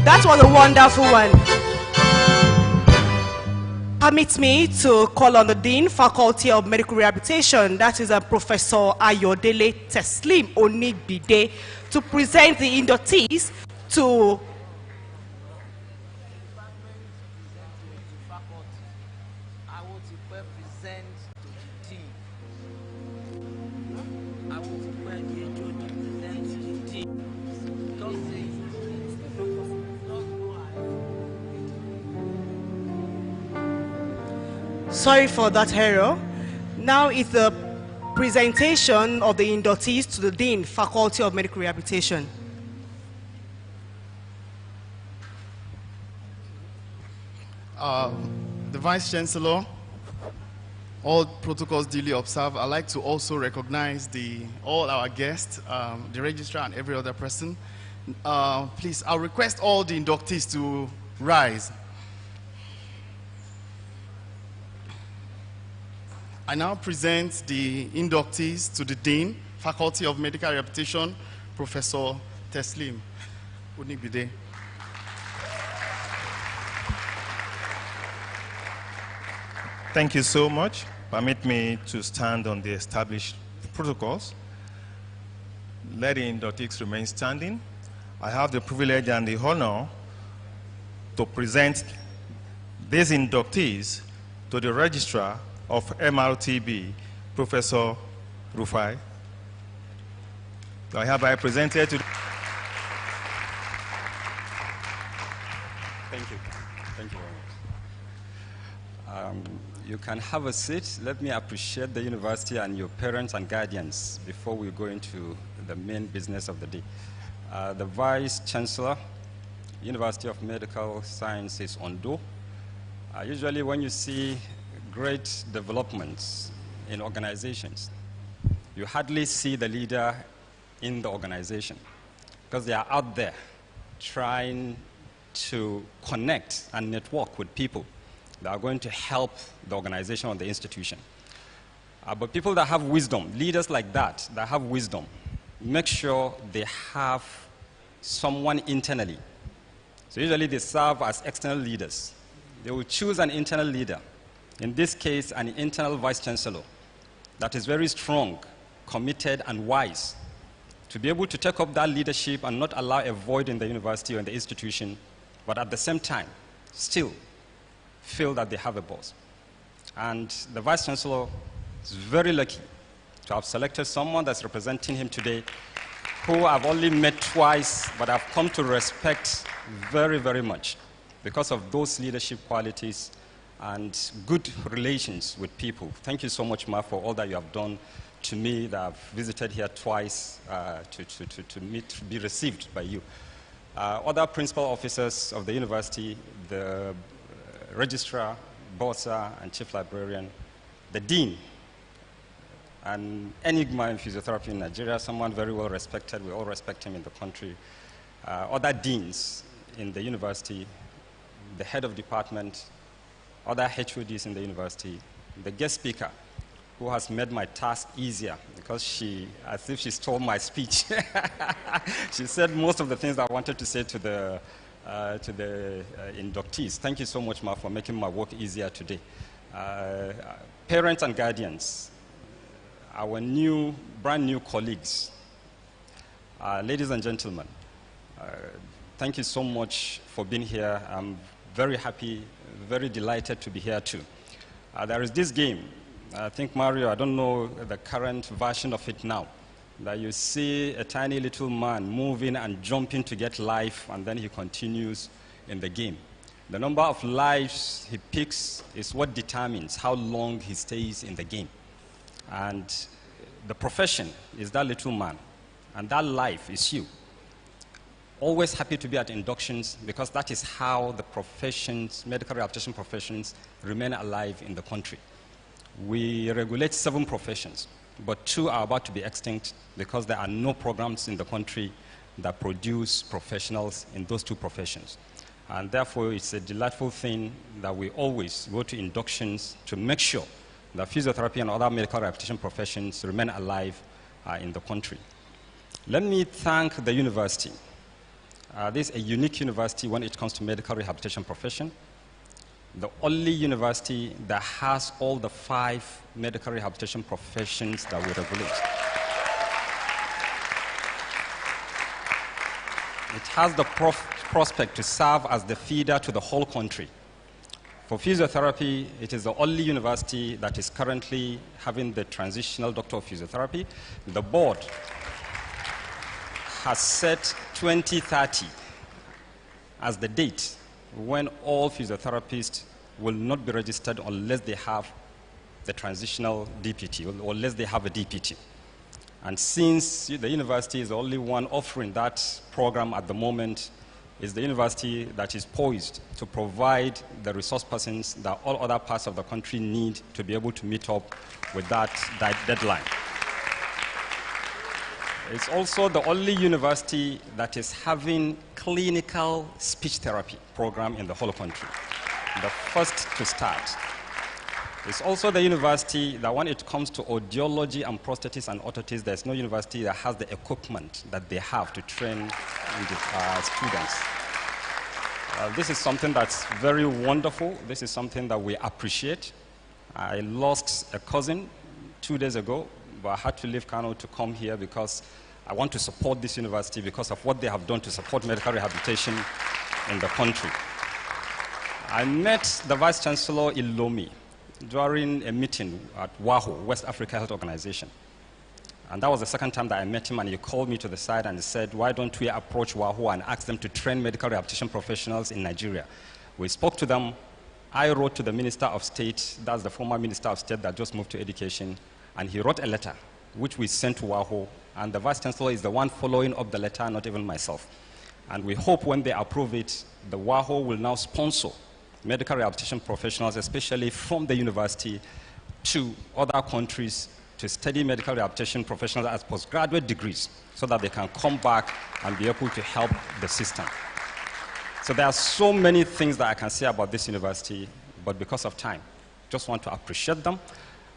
That was a wonderful one. Permit me to call on the Dean, Faculty of Medical Rehabilitation, that is Professor Ayodele Teslim Onigbide, to present the inductees to Sorry for that error. Now is the presentation of the inductees to the Dean, Faculty of Medical Rehabilitation. The Vice Chancellor, all protocols duly observed. I'd like to also recognize all our guests, the Registrar and every other person. Please, I'll request all the inductees to rise. I now present the inductees to the Dean, Faculty of Medical Rehabilitation, Professor Teslim Onigbide. Thank you so much. Permit me to stand on the established protocols. Let the inductees remain standing. I have the privilege and the honor to present these inductees to the Registrar of MRTB, Professor Rufai. I hereby presented to. Thank you. Thank you very much. You can have a seat. Let me appreciate the university and your parents and guardians before we go into the main business of the day. The Vice Chancellor, University of Medical Sciences, Ondo. Usually when you see great developments in organizations, you hardly see the leader in the organization because they are out there trying to connect and network with people that are going to help the organization or the institution. But people that have wisdom, leaders like that have wisdom, make sure they have someone internally. So usually they serve as external leaders. They will choose an internal leader, in this case an internal vice chancellor, that is very strong, committed and wise, to be able to take up that leadership and not allow a void in the university or in the institution, but at the same time still feel that they have a boss. And the Vice Chancellor is very lucky to have selected someone that's representing him today, who I've only met twice, but I've come to respect very, very much because of those leadership qualities and good relations with people. Thank you so much, Ma, for all that you have done to me, that I've visited here twice to be received by you. Other principal officers of the university, the Registrar, Bossa, and Chief Librarian, the Dean, an enigma in physiotherapy in Nigeria, someone very well respected, we all respect him in the country. Other deans in the university, the head of department, other HODs in the university, the guest speaker, who has made my task easier because she, as if she stole my speech. She said most of the things I wanted to say to the inductees. Thank you so much, Ma, for making my work easier today. Parents and guardians, our brand new colleagues, ladies and gentlemen, thank you so much for being here. I'm very happy, very delighted to be here too. There is this game, I think, Mario, I don't know the current version of it now, that you see a tiny little man moving and jumping to get life, and then he continues in the game. The number of lives he picks is what determines how long he stays in the game. And the profession is that little man, and that life is you. Always happy to be at inductions because that is how the professions, medical rehabilitation professions, remain alive in the country. We regulate 7 professions, but 2 are about to be extinct because there are no programs in the country that produce professionals in those 2 professions. And therefore, it's a delightful thing that we always go to inductions to make sure that physiotherapy and other medical rehabilitation professions remain alive in the country. Let me thank the university. This is a unique university when it comes to medical rehabilitation profession. The only university that has all the 5 medical rehabilitation professions that we regulate. It has the prospect to serve as the feeder to the whole country. For physiotherapy, it is the only university that is currently having the transitional doctor of physiotherapy. The board has set 2030 as the date when all physiotherapists will not be registered unless they have the transitional DPT, or unless they have a DPT. And since the university is the only one offering that program at the moment, is the university that is poised to provide the resource persons that all other parts of the country need to be able to meet up with that deadline. It's also the only university that is having clinical speech therapy program in the whole country, the first to start. It's also the university that when it comes to audiology and prosthetics and orthotics, there's no university that has the equipment that they have to train the students. This is something that's very wonderful. This is something that we appreciate. I lost a cousin 2 days ago, but I had to leave Kano to come here because I want to support this university because of what they have done to support medical rehabilitation in the country. I met the Vice Chancellor in Lomé during a meeting at WAHO, West Africa Health Organization. And that was the second time that I met him, and he called me to the side and he said, why don't we approach WAHO and ask them to train medical rehabilitation professionals in Nigeria? We spoke to them, I wrote to the Minister of State, that's the former Minister of State that just moved to education, and he wrote a letter, which we sent to WAHO, and the Vice Chancellor is the one following up the letter, not even myself. And we hope when they approve it, the WAHO will now sponsor medical rehabilitation professionals, especially from the university to other countries, to study medical rehabilitation professionals as postgraduate degrees so that they can come back and be able to help the system. So there are so many things that I can say about this university, but because of time, just want to appreciate them.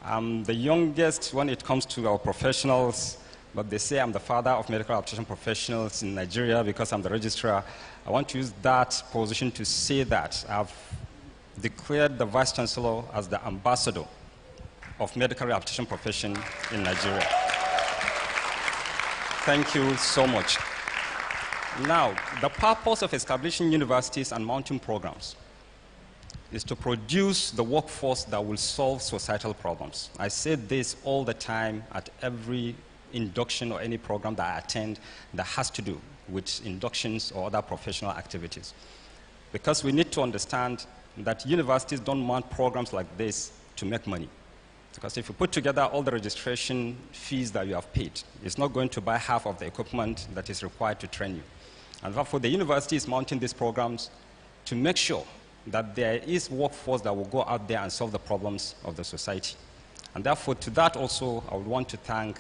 I'm the youngest when it comes to our professionals, but they say I'm the father of medical rehabilitation professionals in Nigeria because I'm the registrar. I want to use that position to say that I've declared the Vice Chancellor as the ambassador of medical rehabilitation profession in Nigeria. Thank you so much. Now, the purpose of establishing universities and mounting programs is to produce the workforce that will solve societal problems. I say this all the time at every induction or any program that I attend that has to do with inductions or other professional activities. Because we need to understand that universities don't mount programs like this to make money. Because if you put together all the registration fees that you have paid, it's not going to buy half of the equipment that is required to train you. And therefore, the university is mounting these programs to make sure that there is workforce that will go out there and solve the problems of the society. And therefore, to that also, I would want to thank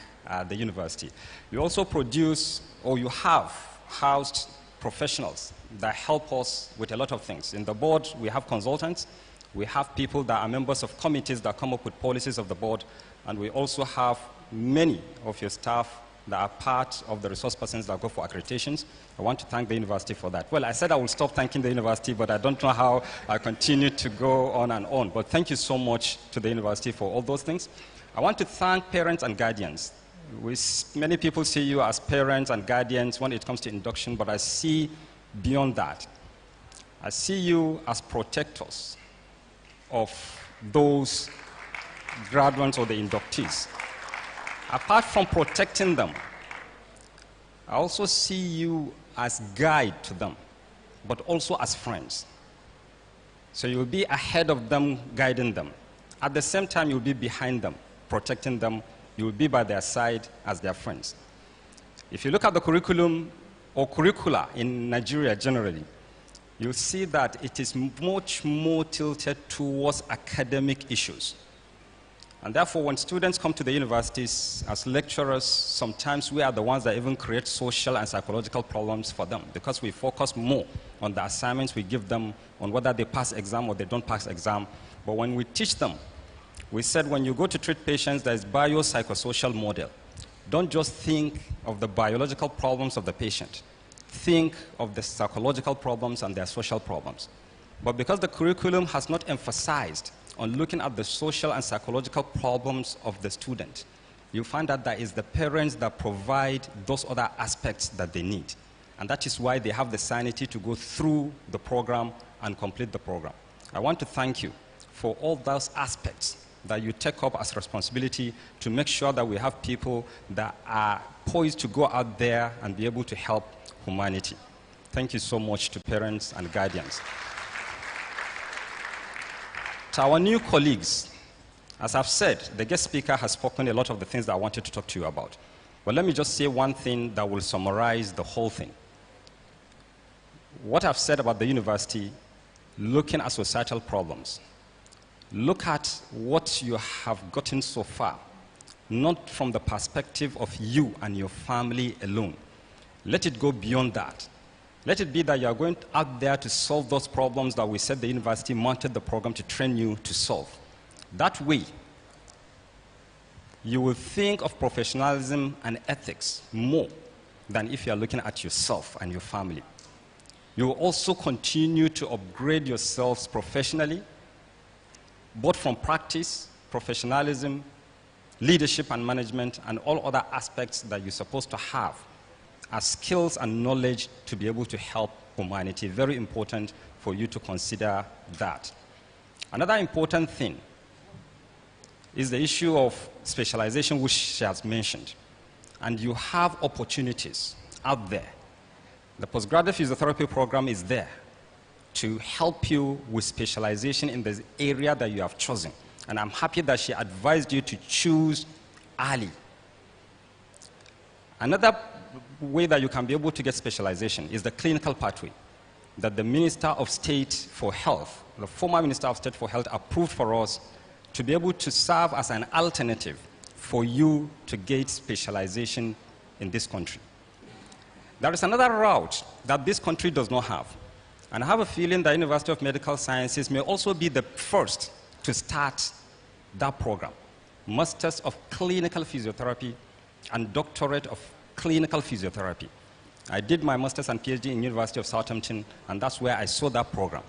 the university. You also produce, or you have housed professionals that help us with a lot of things. In the board, we have consultants. We have people that are members of committees that come up with policies of the board. And we also have many of your staff that are part of the resource persons that go for accreditations. I want to thank the university for that. Well, I said I will stop thanking the university, but I don't know how I continue to go on and on. But thank you so much to the university for all those things. I want to thank parents and guardians. Many people see you as parents and guardians when it comes to induction, but I see beyond that. I see you as protectors of those graduates or the inductees. Apart from protecting them, I also see you as guide to them, but also as friends. So you'll be ahead of them, guiding them. At the same time, you'll be behind them, protecting them. You'll be by their side as their friends. If you look at the curriculum or curricula in Nigeria generally, you'll see that it is much more tilted towards academic issues. And therefore, when students come to the universities as lecturers, sometimes we are the ones that even create social and psychological problems for them because we focus more on the assignments we give them, on whether they pass exam or they don't pass exam. But when we teach them, we said when you go to treat patients, there's biopsychosocial model. Don't just think of the biological problems of the patient. Think of the psychological problems and their social problems. But because the curriculum has not emphasized on looking at the social and psychological problems of the student, you find that that is the parents that provide those other aspects that they need. And that is why they have the sanity to go through the program and complete the program. I want to thank you for all those aspects that you take up as responsibility to make sure that we have people that are poised to go out there and be able to help humanity. Thank you so much to parents and guardians. To our new colleagues, as I've said, the guest speaker has spoken a lot of the things that I wanted to talk to you about. But let me just say one thing that will summarize the whole thing. What I've said about the university, looking at societal problems, look at what you have gotten so far, not from the perspective of you and your family alone. Let it go beyond that. Let it be that you are going out there to solve those problems that we said the university mounted the program to train you to solve. That way, you will think of professionalism and ethics more than if you are looking at yourself and your family. You will also continue to upgrade yourselves professionally, both from practice, professionalism, leadership and management, and all other aspects that you're supposed to have as skills and knowledge to be able to help humanity. Very important for you to consider that. Another important thing is the issue of specialization, which she has mentioned. And you have opportunities out there. The postgraduate physiotherapy program is there. to help you with specialization in the area that you have chosen. And I'm happy that she advised you to choose early. Another way that you can be able to get specialization is the clinical pathway that the Minister of State for Health, the former Minister of State for Health, approved for us to be able to serve as an alternative for you to get specialization in this country. There is another route that this country does not have. And I have a feeling the University of Medical Sciences may also be the first to start that program. Masters of Clinical Physiotherapy and Doctorate of Clinical Physiotherapy. I did my master's and PhD in University of Southampton, and that's where I saw that program.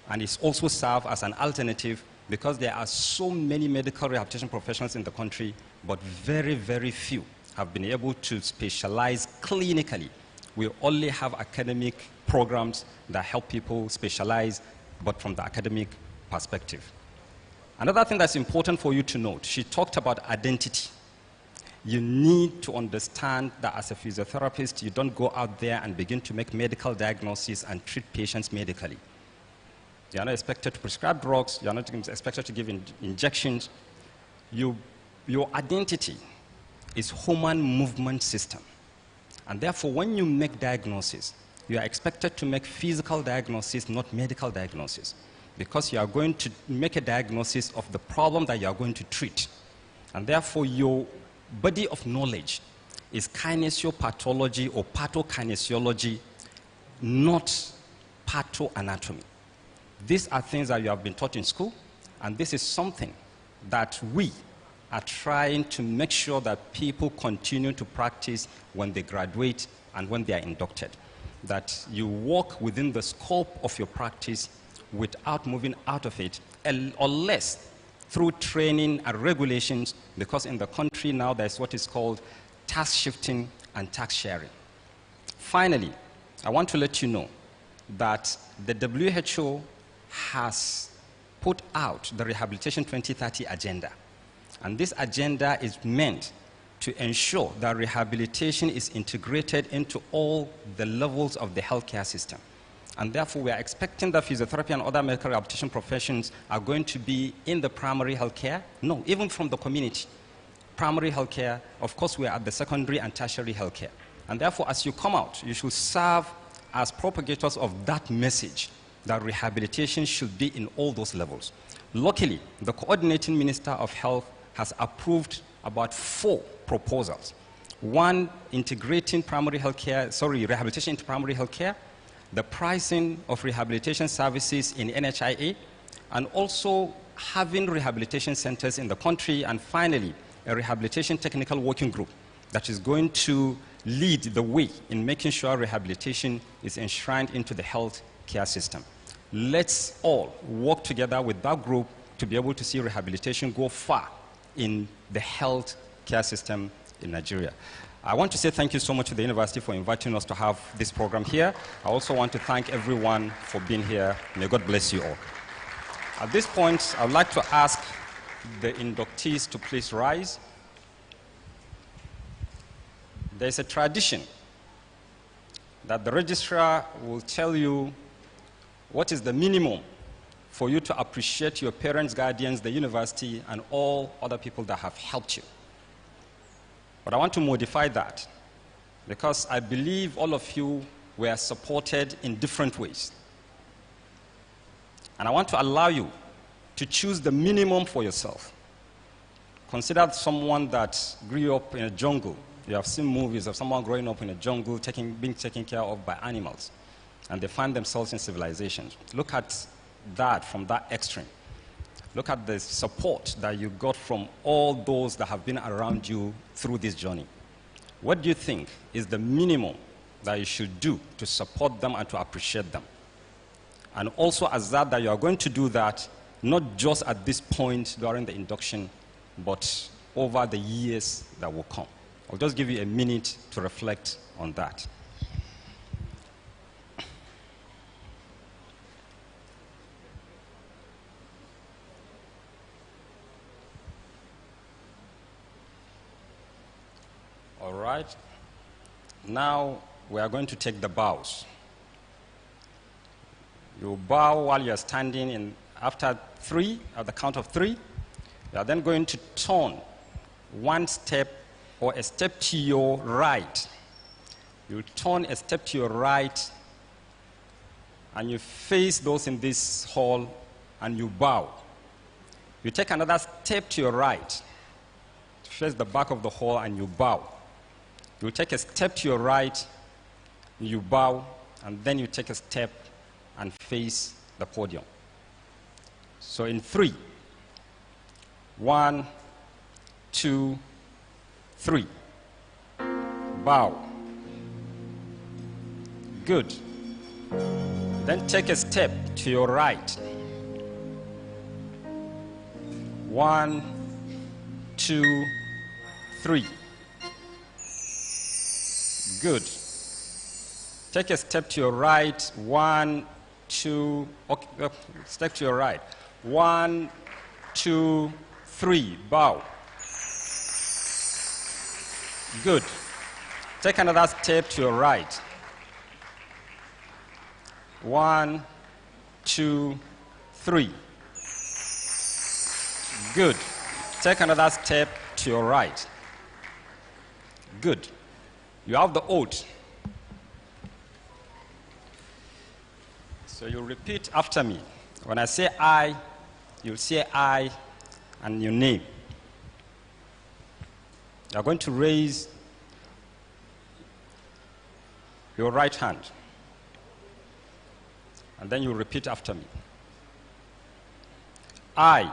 And it's also served as an alternative because there are so many medical rehabilitation professionals in the country, but very, very few have been able to specialize clinically. We only have academic programs that help people specialize, but from the academic perspective. Another thing that's important for you to note, she talked about identity. You need to understand that as a physiotherapist, you don't go out there and begin to make medical diagnoses and treat patients medically. You are not expected to prescribe drugs. You are not expected to give injections. Your identity is human movement system. And therefore, when you make diagnoses, you are expected to make physical diagnosis, not medical diagnosis, because you are going to make a diagnosis of the problem that you are going to treat. And therefore, your body of knowledge is kinesiopathology or pathokinesiology, not pathoanatomy. These are things that you have been taught in school, and this is something that we are trying to make sure that people continue to practice when they graduate and when they are inducted. That you work within the scope of your practice without moving out of it, unless through training and regulations, because in the country now there's what is called task shifting and task sharing. Finally, I want to let you know that the WHO has put out the Rehabilitation 2030 agenda. And this agenda is meant to ensure that rehabilitation is integrated into all the levels of the healthcare system. And therefore, we are expecting that physiotherapy and other medical rehabilitation professions are going to be in the primary healthcare. No, even from the community. Primary healthcare, of course, we are at the secondary and tertiary healthcare. And therefore, as you come out, you should serve as propagators of that message, that rehabilitation should be in all those levels. Luckily, the coordinating Minister of Health has approved about 4 proposals. One, integrating rehabilitation into primary healthcare, the pricing of rehabilitation services in NHIA, and also having rehabilitation centers in the country, and finally, a rehabilitation technical working group that is going to lead the way in making sure rehabilitation is enshrined into the health care system. Let's all work together with that group to be able to see rehabilitation go far in the health care system in Nigeria. I want to say thank you so much to the university for inviting us to have this program here. I also want to thank everyone for being here. May God bless you all. At this point, I would like to ask the inductees to please rise. There's a tradition that the registrar will tell you what is the minimum for you to appreciate your parents, guardians, the university, and all other people that have helped you. But I want to modify that because I believe all of you were supported in different ways. And I want to allow you to choose the minimum for yourself. Consider someone that grew up in a jungle. You have seen movies of someone growing up in a jungle, being taken care of by animals, and they find themselves in civilization. Look at that from that extreme. Look at the support that you got from all those that have been around you through this journey. What do you think is the minimum that you should do to support them and to appreciate them? And also as that you are going to do that, not just at this point during the induction, but over the years that will come. I'll just give you a minute to reflect on that. All right. Now we are going to take the bows. You bow while you're standing in after 3, at the count of 3. You are then going to turn one step or a step to your right. You turn a step to your right and you face those in this hall and you bow. You take another step to your right, face the back of the hall and you bow. You take a step to your right, you bow, and then you take a step and face the podium. So in 3, 1, 2, 3. Bow. Good. Then take a step to your right. 1, 2, 3. Good. Take a step to your right. 1, 2. Okay, step to your right. 1, 2, 3. Bow. Good. Take another step to your right. 1, 2, 3. Good. Take another step to your right. Good. You have the oath. So you repeat after me. When I say I, you'll say I and your name. You're going to raise your right hand. And then you repeat after me. I,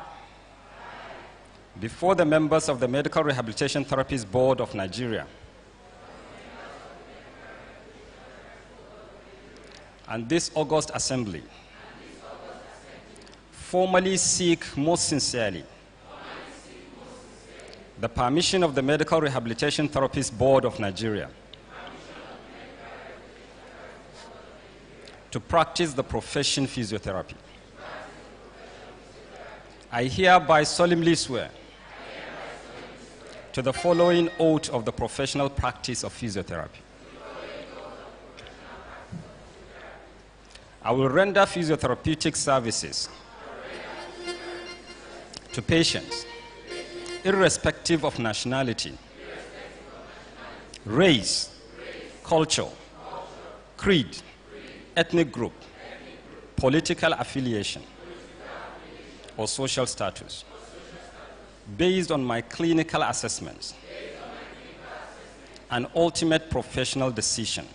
before the members of the Medical Rehabilitation Therapists Board of Nigeria, and this August Assembly, formally seek most sincerely the permission of the Medical Rehabilitation Therapists Board of Nigeria to practice the profession physiotherapy. I hereby solemnly swear to the following oath of the professional practice of physiotherapy. I will render physiotherapeutic services to patients, irrespective of nationality, race, culture, creed, ethnic group, political affiliation, or social status, based on my clinical assessments and ultimate professional decision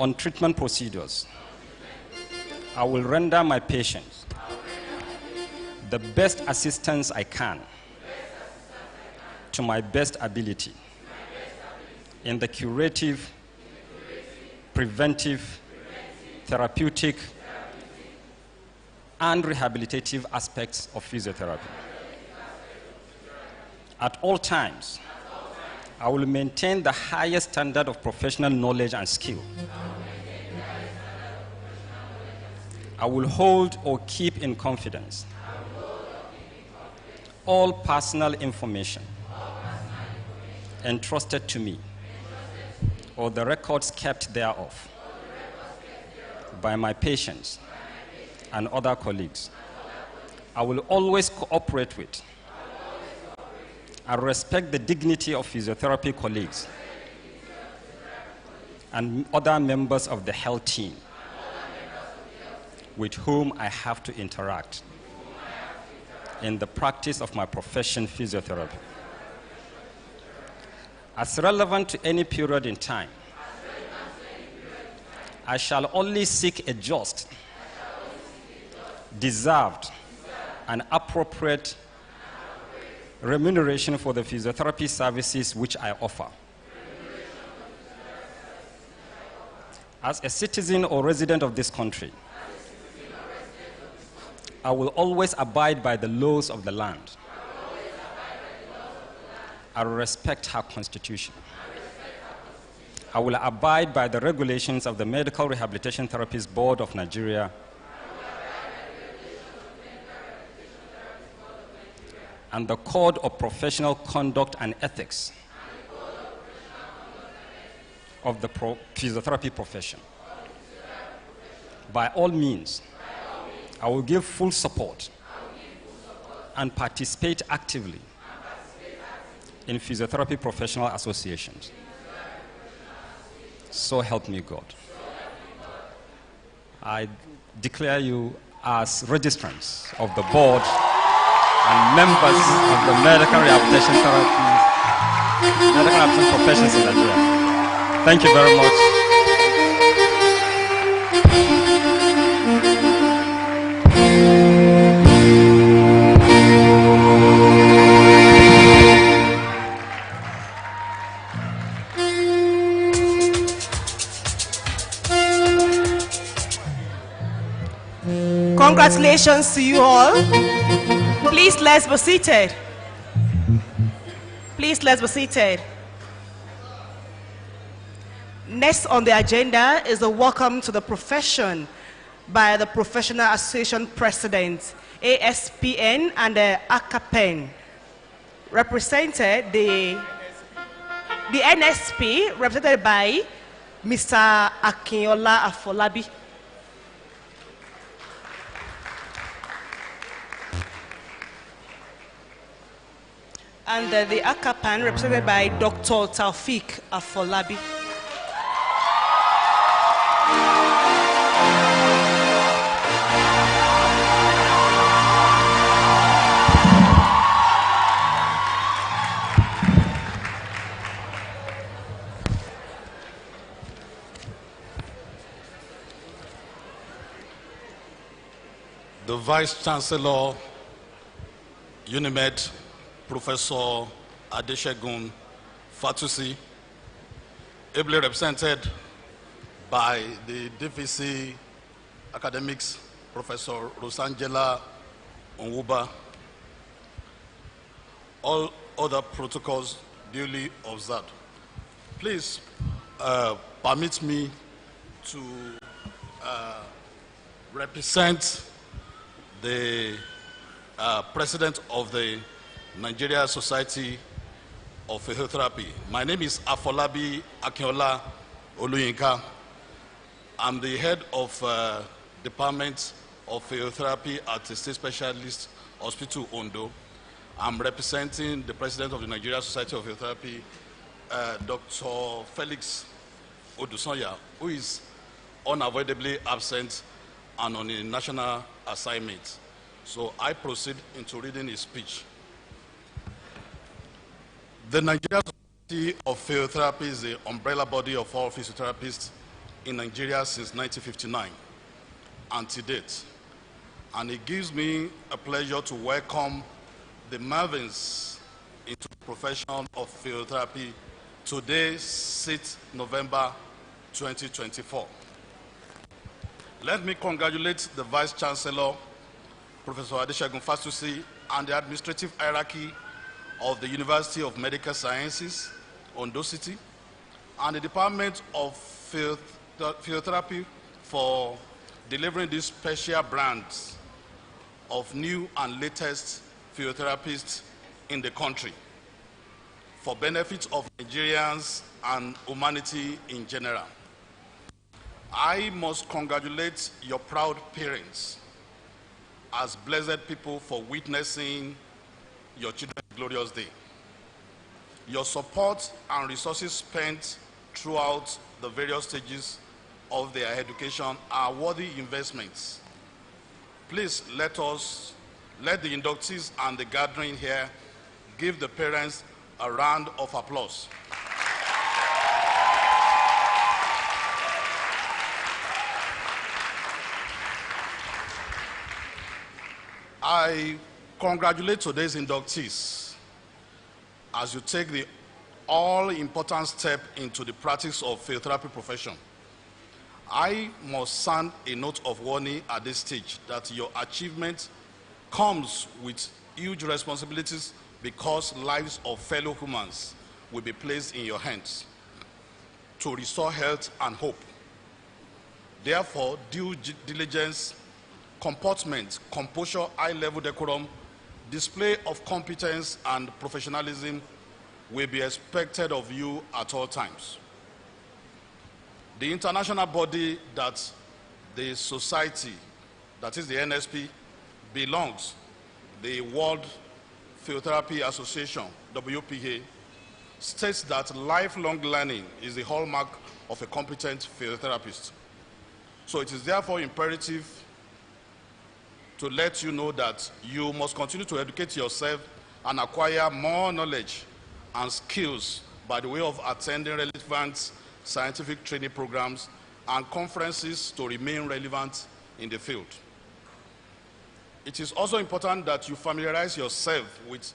on treatment procedures. I will render my patients the best assistance I can to my best ability in the curative, preventive, therapeutic, and rehabilitative aspects of physiotherapy. At all times, I will maintain the highest standard of professional knowledge and skill. I will hold or keep in confidence all personal information entrusted to me or the records kept thereof by my patients and other colleagues. I will always cooperate with and respect the dignity of physiotherapy colleagues and other members of the health team with whom I have to interact in the practice of my profession, physiotherapy. As relevant to any period in time, I shall only seek a just, deserved, and appropriate remuneration for the physiotherapy services which I offer. As a citizen or resident of this country, I will always abide by the laws of the land. I will respect her constitution. I will abide by the regulations of the Medical Rehabilitation Therapists Board of Nigeria and the Code of Professional Conduct and Ethics of the physiotherapy profession. by all means, I will give full support and participate actively in physiotherapy professional associations. So help me God. I declare you as registrants of the board and members of the medical rehabilitation professions in Nigeria. Thank you very much. Congratulations to you all. Please let's be seated. Please let's be seated. Next on the agenda is the welcome to the profession by the Professional Association President, ASPN and the ACAPN. Represented the NSP, represented by Mr. Akinyola Afolabi. And the ACAPN, represented by Dr. Taufik Afolabi. The Vice Chancellor, UNIMED, Professor Adeshegun Fatusi, ably represented by the DVC academics, Professor Rosangela Onwuba. All other protocols duly observed. Please permit me to represent the President of the Nigeria Society of Physiotherapy. My name is Afolabi Akinyola Oluyinka. I'm the head of Department of Physiotherapy at the State Specialist Hospital Ondo. I'm representing the President of the Nigeria Society of Physiotherapy, Dr. Felix Odusanya, who is unavoidably absent and on a national assignment. So I proceed into reading his speech. The Nigeria Society of Physiotherapy is the umbrella body of all physiotherapists in Nigeria since 1959 and to date. And it gives me a pleasure to welcome the Marvins into the profession of physiotherapy today, 6th November 2024. Let me congratulate the Vice Chancellor, Professor Adeshegun Fatusi, and the administrative hierarchy of the University of Medical Sciences, Ondo City, and the Department of Physiotherapy for delivering these special brands of new and latest physiotherapists in the country for benefit of Nigerians and humanity in general. I must congratulate your proud parents as blessed people for witnessing your children's glorious day. Your support and resources spent throughout the various stages of their education are worthy investments. Please let the inductees and the gathering here give the parents a round of applause. I congratulate today's inductees as you take the all-important step into the practice of physiotherapy profession. I must sound a note of warning at this stage that your achievement comes with huge responsibilities because lives of fellow humans will be placed in your hands to restore health and hope. Therefore, due diligence, comportment, composure, high-level decorum, display of competence and professionalism will be expected of you at all times. The international body that the society, that is the NSP, belongs, the World Physiotherapy Association, WPA, states that lifelong learning is the hallmark of a competent physiotherapist. So it is therefore imperative to let you know that you must continue to educate yourself and acquire more knowledge and skills by the way of attending relevant scientific training programs and conferences to remain relevant in the field. It is also important that you familiarize yourself with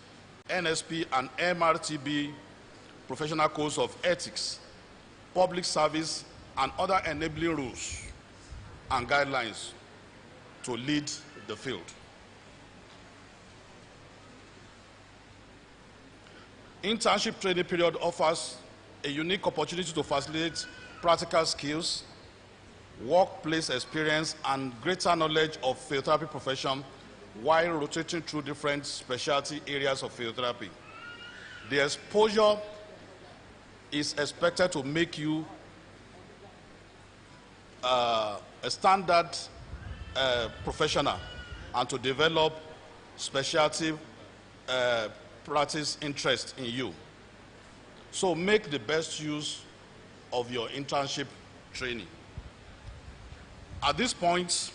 NSP and MRTB professional codes of ethics, public service, and other enabling rules and guidelines to lead the field. Internship training period offers a unique opportunity to facilitate practical skills, workplace experience, and greater knowledge of physiotherapy profession while rotating through different specialty areas of physiotherapy. The exposure is expected to make you a standard professional and to develop specialty practice interest in you. So make the best use of your internship training. At this point,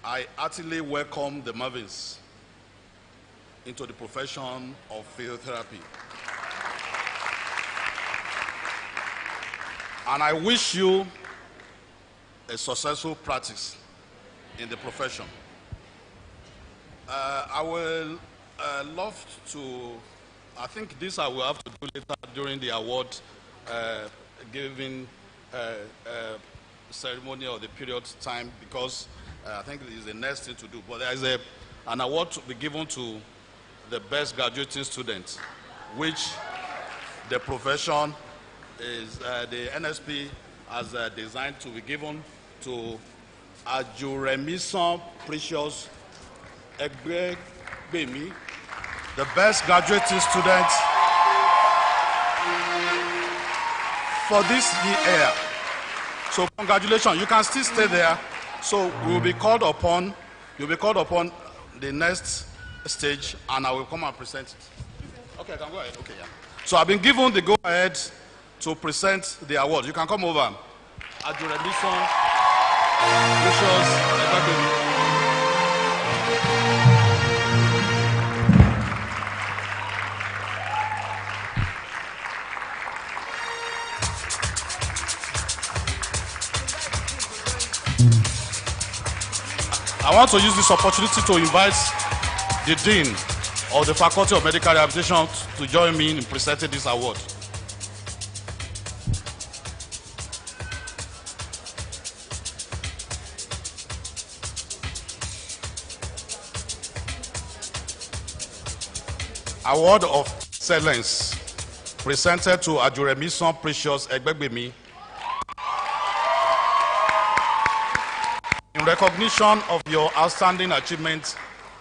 I heartily welcome the Marvins into the profession of physiotherapy. And I wish you a successful practice in the profession. I will love to, I think this I will have to do later during the award giving ceremony or the period time, because I think this is the next thing to do. But there is an award to be given to the best graduating student, which the profession is, the NSP has designed to be given to Ajuremison Precious Egbemi, the best graduating student for this year. So congratulations, you can still stay there. So we will be called upon, you'll be called upon the next stage, and I will come and present it. Okay, I can go ahead. Okay, yeah. So I've been given the go-ahead to present the award. You can come over. Ajuremison Precious Egbemi. I want to use this opportunity to invite the Dean of the Faculty of Medical Rehabilitation to join me in presenting this award. Award of Excellence presented to Ajuremison Precious Egbemi in recognition of your outstanding achievement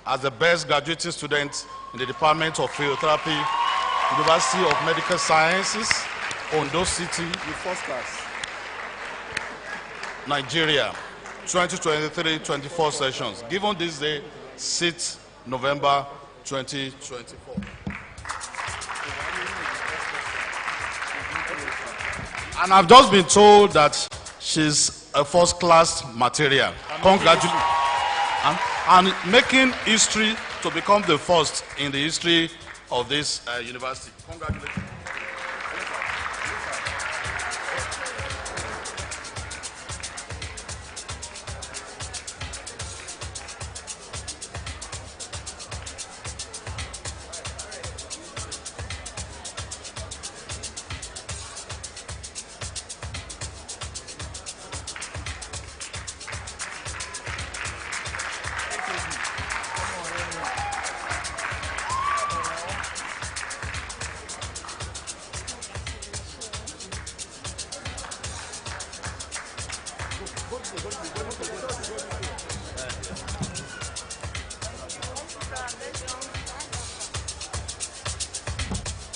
as the best graduating student in the Department of Physiotherapy, University of Medical Sciences, Ondo City, first class, Nigeria, 2023-24 sessions, given this day, 6th November 2024. And I've just been told that she's a first-class material. Congratulations. And making history to become the first in the history of this university. Congratulations.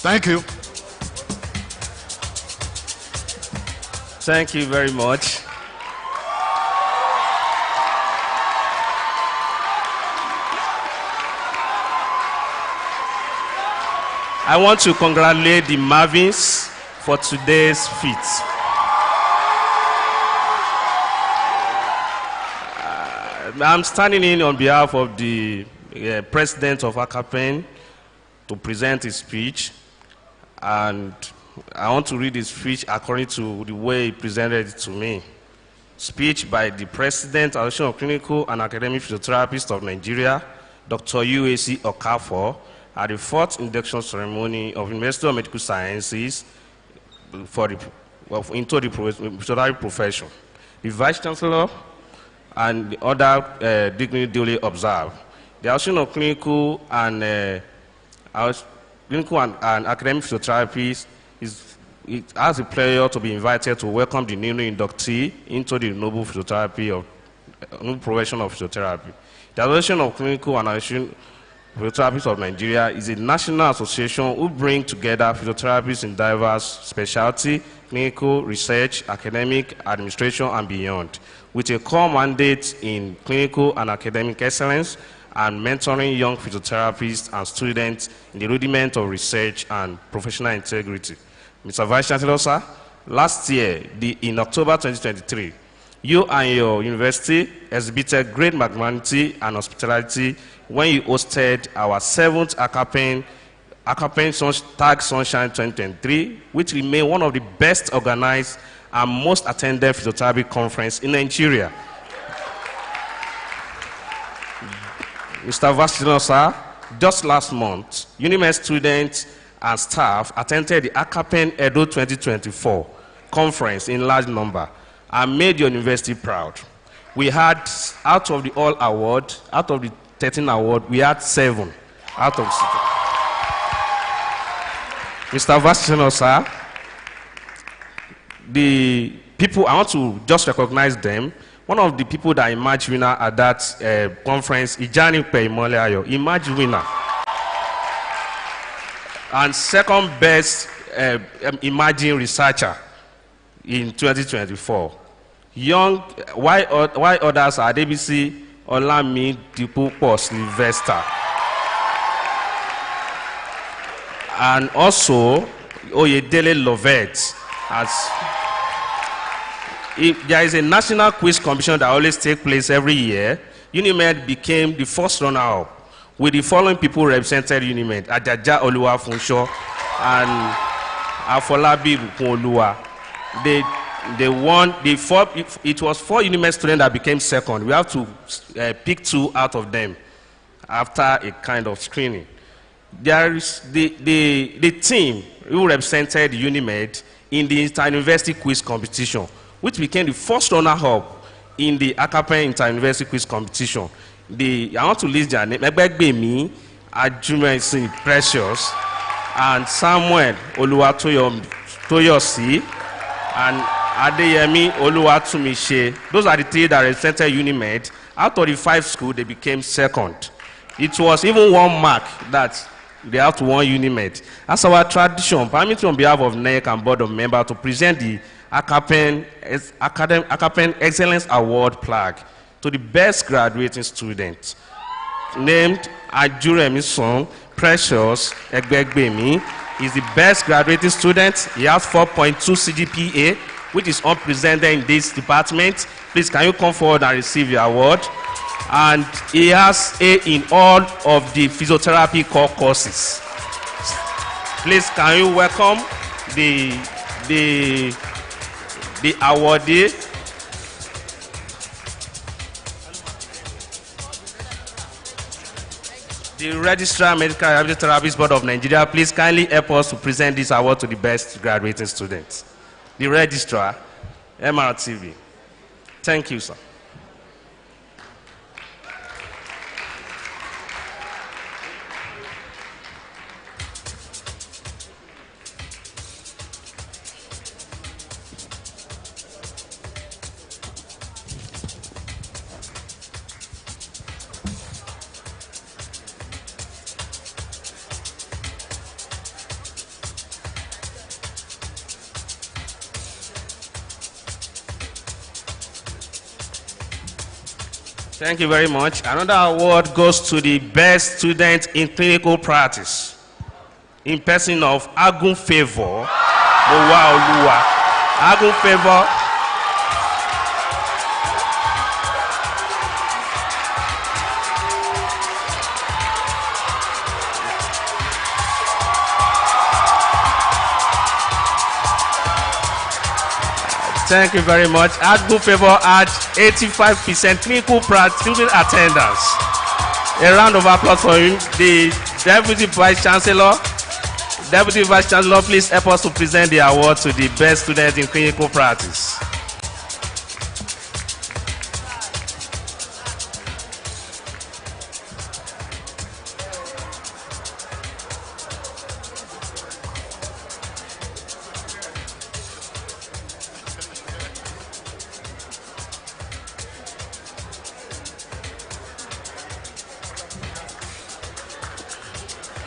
Thank you. Thank you very much. I want to congratulate the Marvins for today's feat. I'm standing in on behalf of the president of ACAPEN to present his speech, and I want to read his speech according to the way he presented it to me. Speech by the President, Association of Clinical and Academic Physiotherapists of Nigeria, Dr. UAC Okafor, at the 4th induction ceremony of University of Medical Sciences into the physiotherapy profession. The Vice Chancellor and the other dignity duly observed. The Association of Clinical and Academic Physiotherapists it has the pleasure to be invited to welcome the new inductee into the noble profession of physiotherapy. The Association of Clinical and Physiotherapists of Nigeria is a national association who bring together physiotherapists in diverse specialty, clinical, research, academic, administration, and beyond, with a core mandate in clinical and academic excellence and mentoring young physiotherapists and students in the rudiment of research and professional integrity. Mr. Vice Chancellor, sir, last year, in October 2023, you and your university exhibited great magnanimity and hospitality when you hosted our 7th ACAPEN Tag Sunshine 2023, which remained one of the best organized and most attended physiotherapy conference in Nigeria. Mr. Vice Chancellor, sir, just last month, UNIMED students and staff attended the ACAPEN Edo 2024 conference in large number and made your university proud. We had, out of the all award, out of the 13 award, we had 7 out of 6. Mr. Vice Chancellor, sir, the people, I want to just recognize them. One of the people that emerged winner at that conference, Ijani Peimoleayo, emerged winner. And second best emerging researcher in 2024. Young, why others are DBC, Olami, Dipupo, Sylvester. And also, Oyedele Lovett. There is a national quiz competition that always takes place every year. UNIMED became the first runner-up with the following people represented UNIMED: Ajaja Oluwa Funsho and Afolabi Oluwa. They won. It was 4 UNIMED students that became second. We have to pick 2 out of them after a kind of screening. There is the team who represented UNIMED in the inter-university quiz competition, which became the first runner-up in the ACAPEN inter-university quiz competition. I want to list their name: Ebegbemi, Ajumesin Precious, and Samuel Oluwatoyosi, and Adeyemi Oluwatumishe. Those are the 3 that represented UNIMED. Out of the 5 schools, they became second. It was even 1 mark that they have to win UNIMED. As our tradition, permit me on behalf of NEC and Board of Members to present the ACAPEN Excellence Award plaque to the best graduating student, named Ajuremi Song Precious Egbegbemi. Is the best graduating student. He has 4.2 CGPA, which is unprecedented in this department. Please, can you come forward and receive your award? And he has A in all of the physiotherapy core courses. Please, can you welcome the awardee? The Registrar Medical Therapists Board of Nigeria, please kindly help us to present this award to the best graduating students. The Registrar, MRTV. Thank you, sir. Thank you very much. Another award goes to the best student in clinical practice. in person of Agun Favor, Mowa Oluwa. Agun Favor. Thank you very much. Agun Favor had 85% clinical student attendance. A round of applause for him. The Deputy Vice Chancellor. Deputy Vice Chancellor, please help us to present the award to the best student in clinical practice.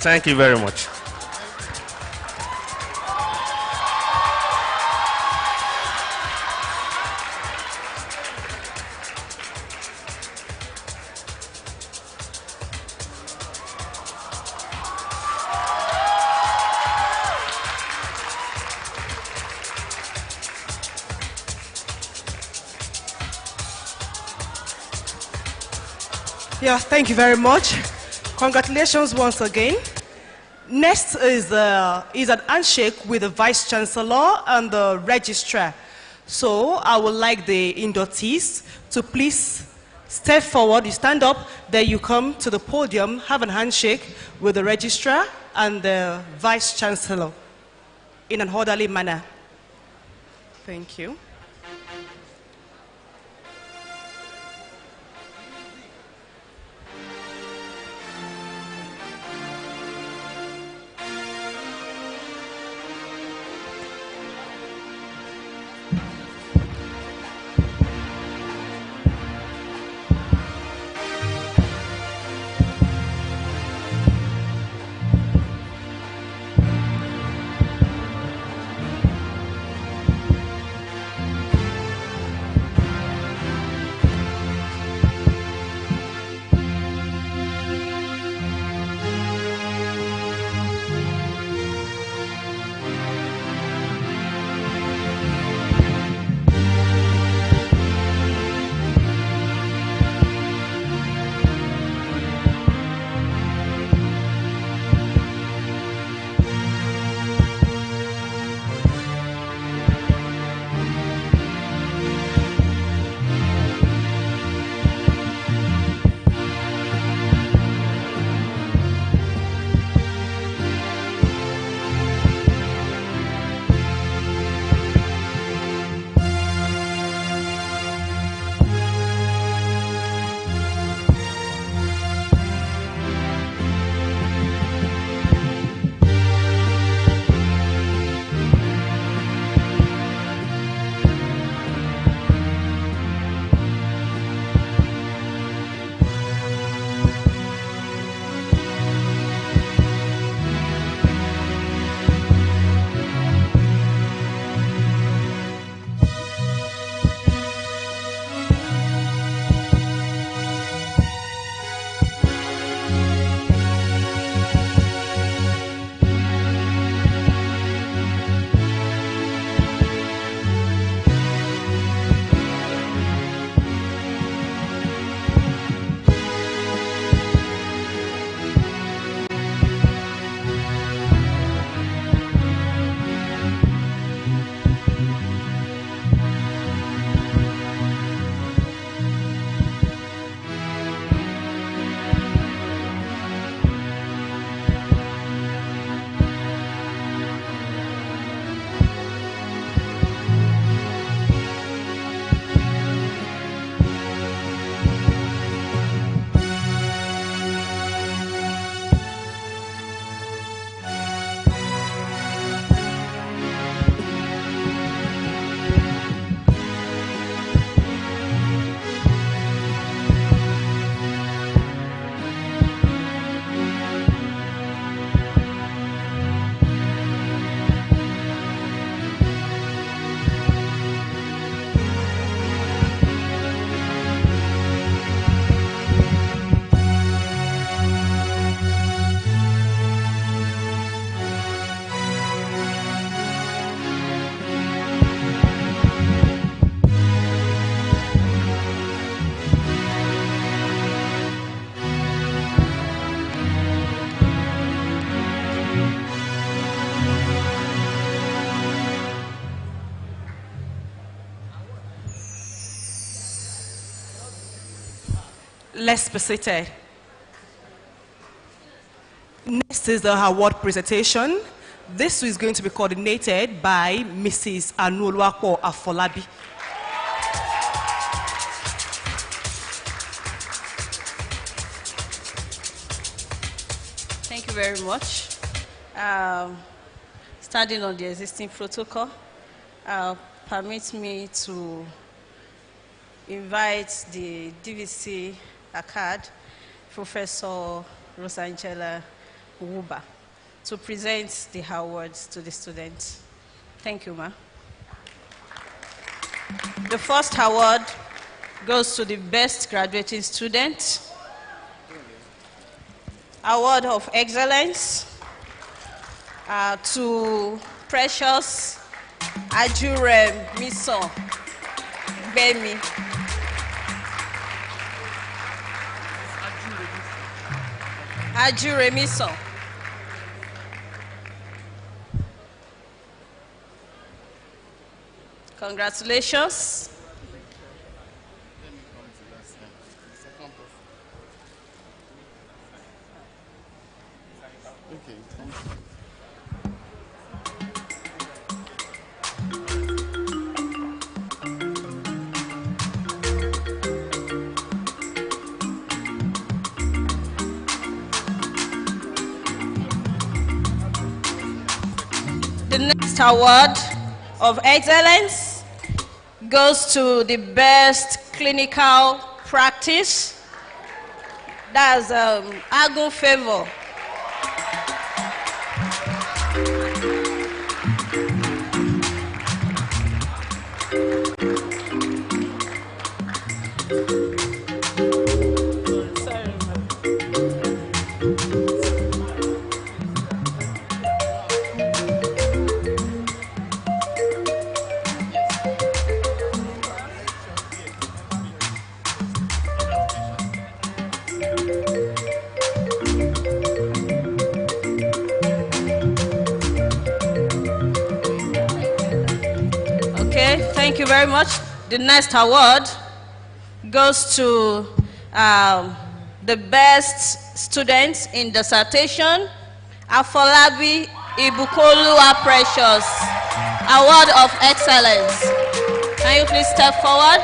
Thank you very much. Yeah, thank you very much. Congratulations once again. Next is an handshake with the Vice Chancellor and the Registrar. So I would like the inductees to please step forward. You stand up, then you come to the podium, have a handshake with the Registrar and the Vice Chancellor in an orderly manner. Thank you. Let's be seated. Next is the award presentation. This is going to be coordinated by Mrs. Anuoluwapo Afolabi. Thank you very much. Standing on the existing protocol, permit me to invite the DVC ACAD, Professor Rosangela Wuba, to present the awards to the students. Thank you, ma. The first award goes to the best graduating student. Award of excellence to Precious Ajurem Miso Bemi. Ajure Miso. Congratulations. The next award of excellence goes to the best clinical practice. That's Agun Favor. Thank you very much. The next award goes to the best students in dissertation, Afolabi Ibukolua Precious, Award of Excellence. Can you please step forward?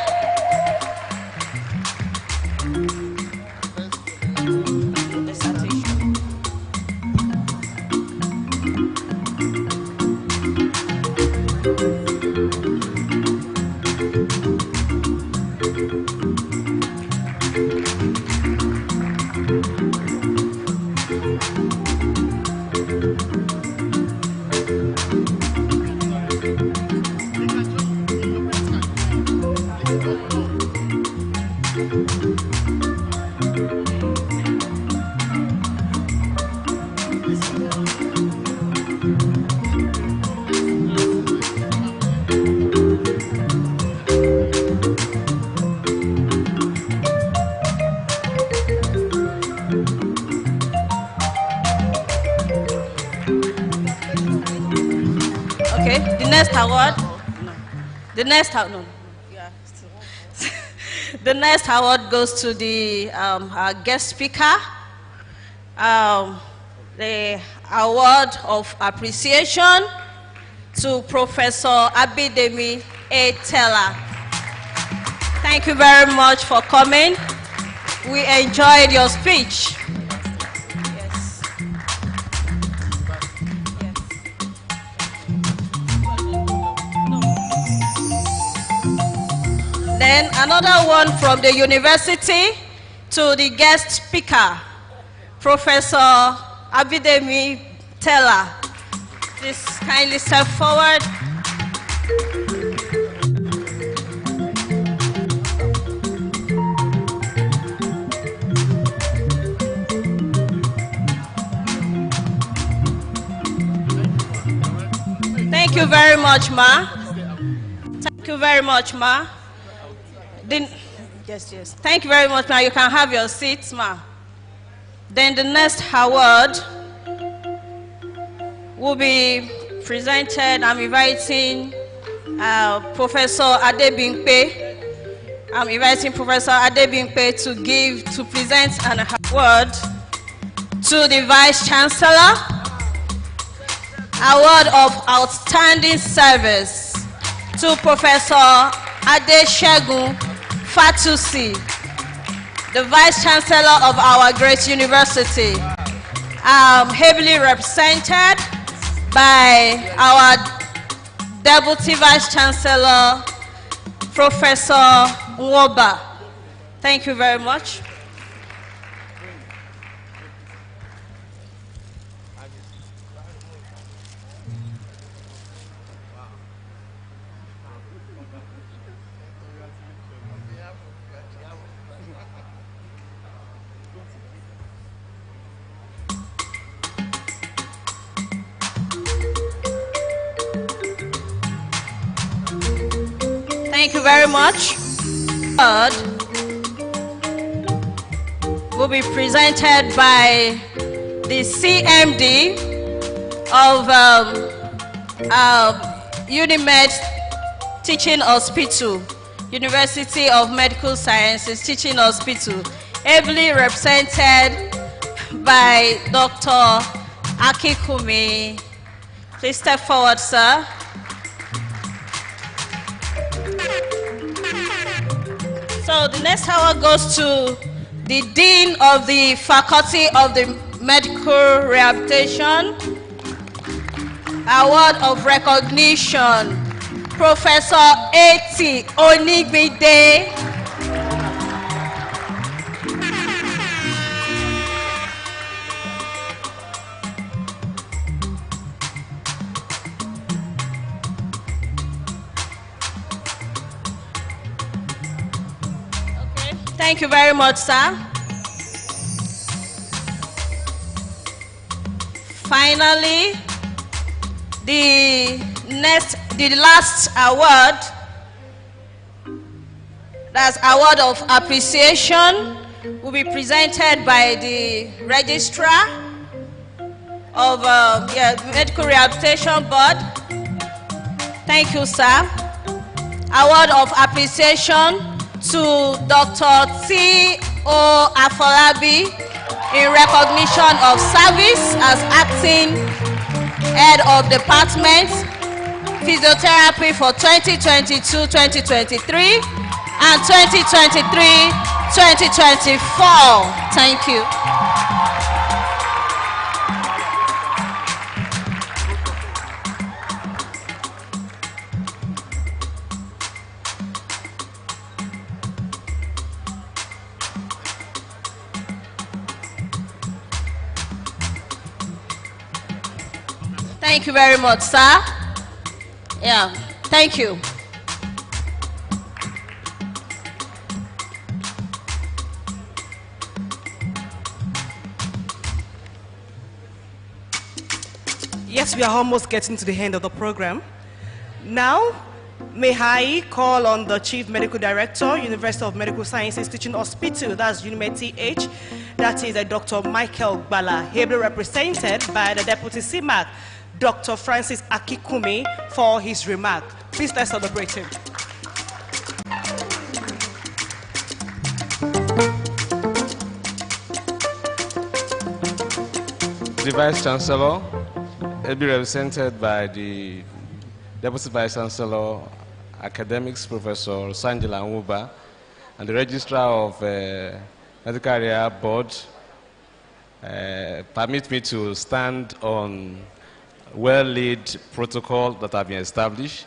The next award goes to the our guest speaker, the award of appreciation to Professor Abidemi A. Teller. Thank you very much for coming. We enjoyed your speech. Then another one from the university to the guest speaker, Professor Abidemi Teller. Please kindly step forward. Thank you very much, ma. Thank you very much, ma. Yes. Thank you very much, ma. You can have your seats, ma. Then the next award will be presented. I'm inviting Professor Adebimpe I'm inviting Professor Adebimpe to present an award to the Vice Chancellor, award of outstanding service to Professor Adeshegun Fatusi, the Vice Chancellor of our great university, heavily represented by our Deputy Vice Chancellor, Professor Nwoba. Thank you very much. Thank you very much. Award will be presented by the CMD of Unimed Teaching Hospital, University of Medical Sciences Teaching Hospital, ably represented by Dr. Akikume. Please step forward, sir. So the next award goes to the Dean of the Faculty of the Medical Rehabilitation. Award of Recognition, Professor A.T. Onigbide. Thank you very much, sir. Finally, the last award, that's award of appreciation, will be presented by the Registrar of Medical Rehabilitation Board. Thank you, sir. Award of appreciation to Dr. T.O. Afolabi in recognition of service as acting head of department physiotherapy for 2022-2023 and 2023-2024. Thank you. Thank you very much, sir. Yeah, thank you. Yes, we are almost getting to the end of the program. Now, may I call on the Chief Medical Director, University of Medical Sciences Teaching Hospital, that's UNIMED TH, that is Dr. Michael Bala, ably represented by the Deputy CMAC, Dr. Francis Akikume, for his remark. Please let's celebrate him. The Vice Chancellor will be represented by the Deputy Vice Chancellor, Academics, Professor Sanjila Nwuba, and the Registrar of Medical Rehab Board. Permit me to stand on well-laid protocol that have been established.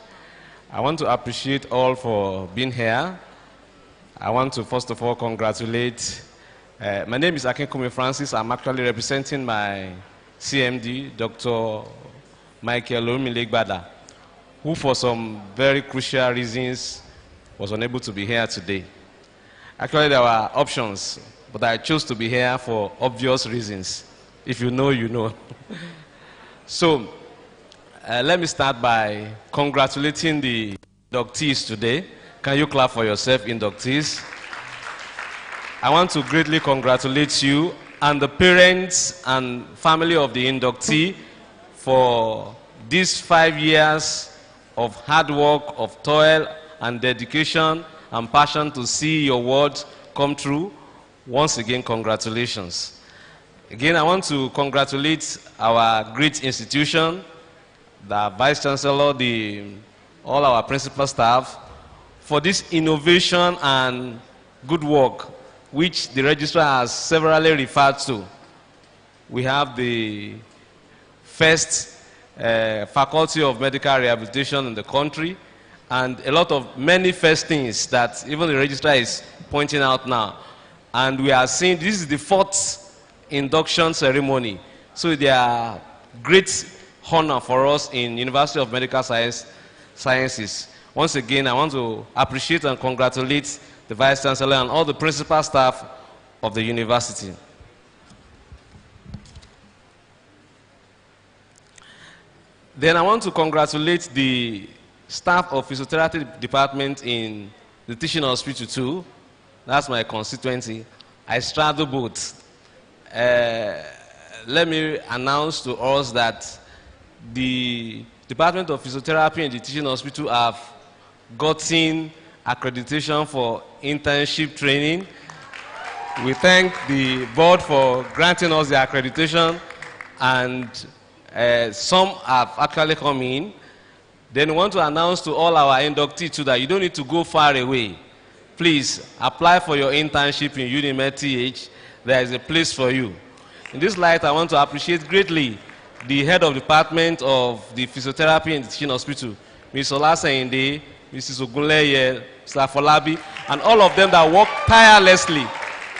I want to appreciate all for being here. I want to first of all congratulate. My name is Akinkume Francis. I'm actually representing my CMD, Dr. Michael Omilegbada, who for some very crucial reasons was unable to be here today. Actually, there were options, but I chose to be here for obvious reasons. If you know, you know. So, let me start by congratulating the inductees today. Can you clap for yourself, inductees? I want to greatly congratulate you and the parents and family of the inductee for these 5 years of hard work, of toil and dedication and passion to see your word come true. Once again, congratulations. Again, I want to congratulate our great institution, the Vice Chancellor, all our principal staff, for this innovation and good work, which the Registrar has severally referred to. We have the first Faculty of Medical Rehabilitation in the country, and a lot of many first things that even the Registrar is pointing out now. And we are seeing this is the 4th induction ceremony. So they are great honor for us in University of Medical Sciences. Once again, I want to appreciate and congratulate the Vice Chancellor and all the principal staff of the university. Then I want to congratulate the staff of Physiotherapy Department in the Teaching Hospital too. That's my constituency. I straddle both. Let me announce to us that the Department of Physiotherapy and the Teaching Hospital have gotten accreditation for internship training. We thank the board for granting us the accreditation, and some have actually come in. Then we want to announce to all our inductees too that you don't need to go far away. Please apply for your internship in UNIMED TH. There is a place for you. In this light, I want to appreciate greatly the head of department of the Physiotherapy and the Teaching Hospital, Ms. Olasayinde, Mrs. Ogunleye, Mr. Afolabi, and all of them that worked tirelessly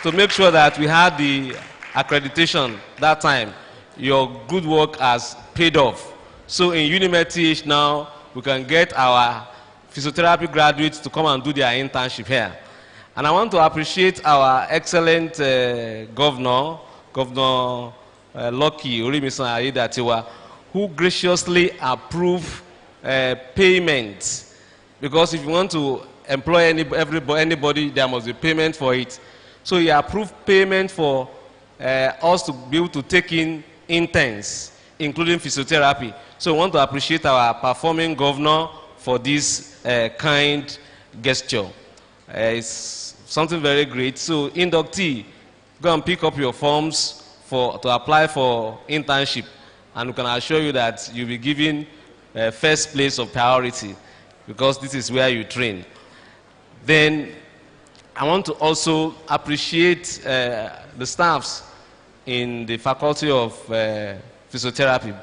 to make sure that we had the accreditation that time. Your good work has paid off. So in UNIMED TH now, we can get our physiotherapy graduates to come and do their internship here. And I want to appreciate our excellent Governor Lucky Orimisan Ayedatiwa, who graciously approved payment. Because if you want to employ anybody, there must be payment for it. So he approved payment for us to be able to take in interns, including physiotherapy. So we want to appreciate our performing governor for this kind gesture. It's something very great. So inductee, go and pick up your forms to apply for internship, and we can assure you that you'll be given first place of priority, because this is where you train. Then I want to also appreciate the staffs in the Faculty of Physiotherapy.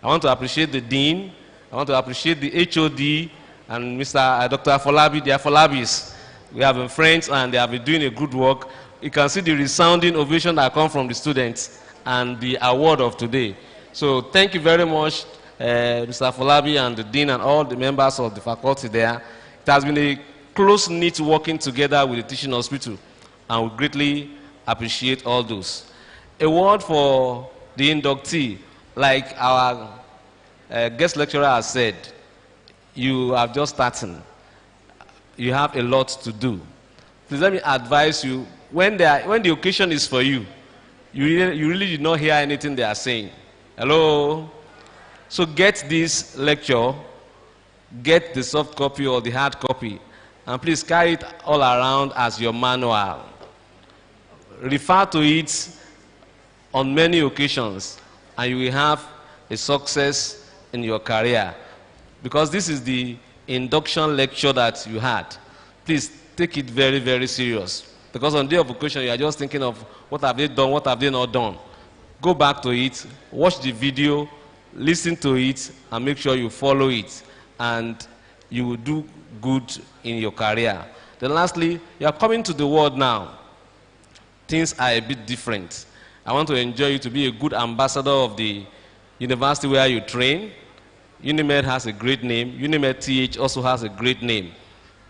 I want to appreciate the Dean. I want to appreciate the HOD and Dr. Afolabi, the Afolabis. We have been friends and they have been doing a good work. You can see the resounding ovation that come from the students and the award of today. So thank you very much, Mr. Afolabi and the Dean and all the members of the faculty there. It has been a close-knit working together with the Teaching Hospital, and we greatly appreciate all those. A word for the inductee, like our guest lecturer has said, you are just starting. You have a lot to do. Please let me advise you, when the occasion is for you, you really did not hear anything they are saying. Hello? So get this lecture, get the soft copy or the hard copy, and please carry it all around as your manual. Refer to it on many occasions, and you will have a success in your career. Because this is the induction lecture that you had. Please take it very, very serious. Because on the day of occasion, you are just thinking of what have they done, what have they not done. Go back to it, watch the video, listen to it, and make sure you follow it. And you will do good in your career. Then lastly, you are coming to the world now. Things are a bit different. I want to enjoy you to be a good ambassador of the university where you train. UNIMED has a great name. UNIMED TH also has a great name.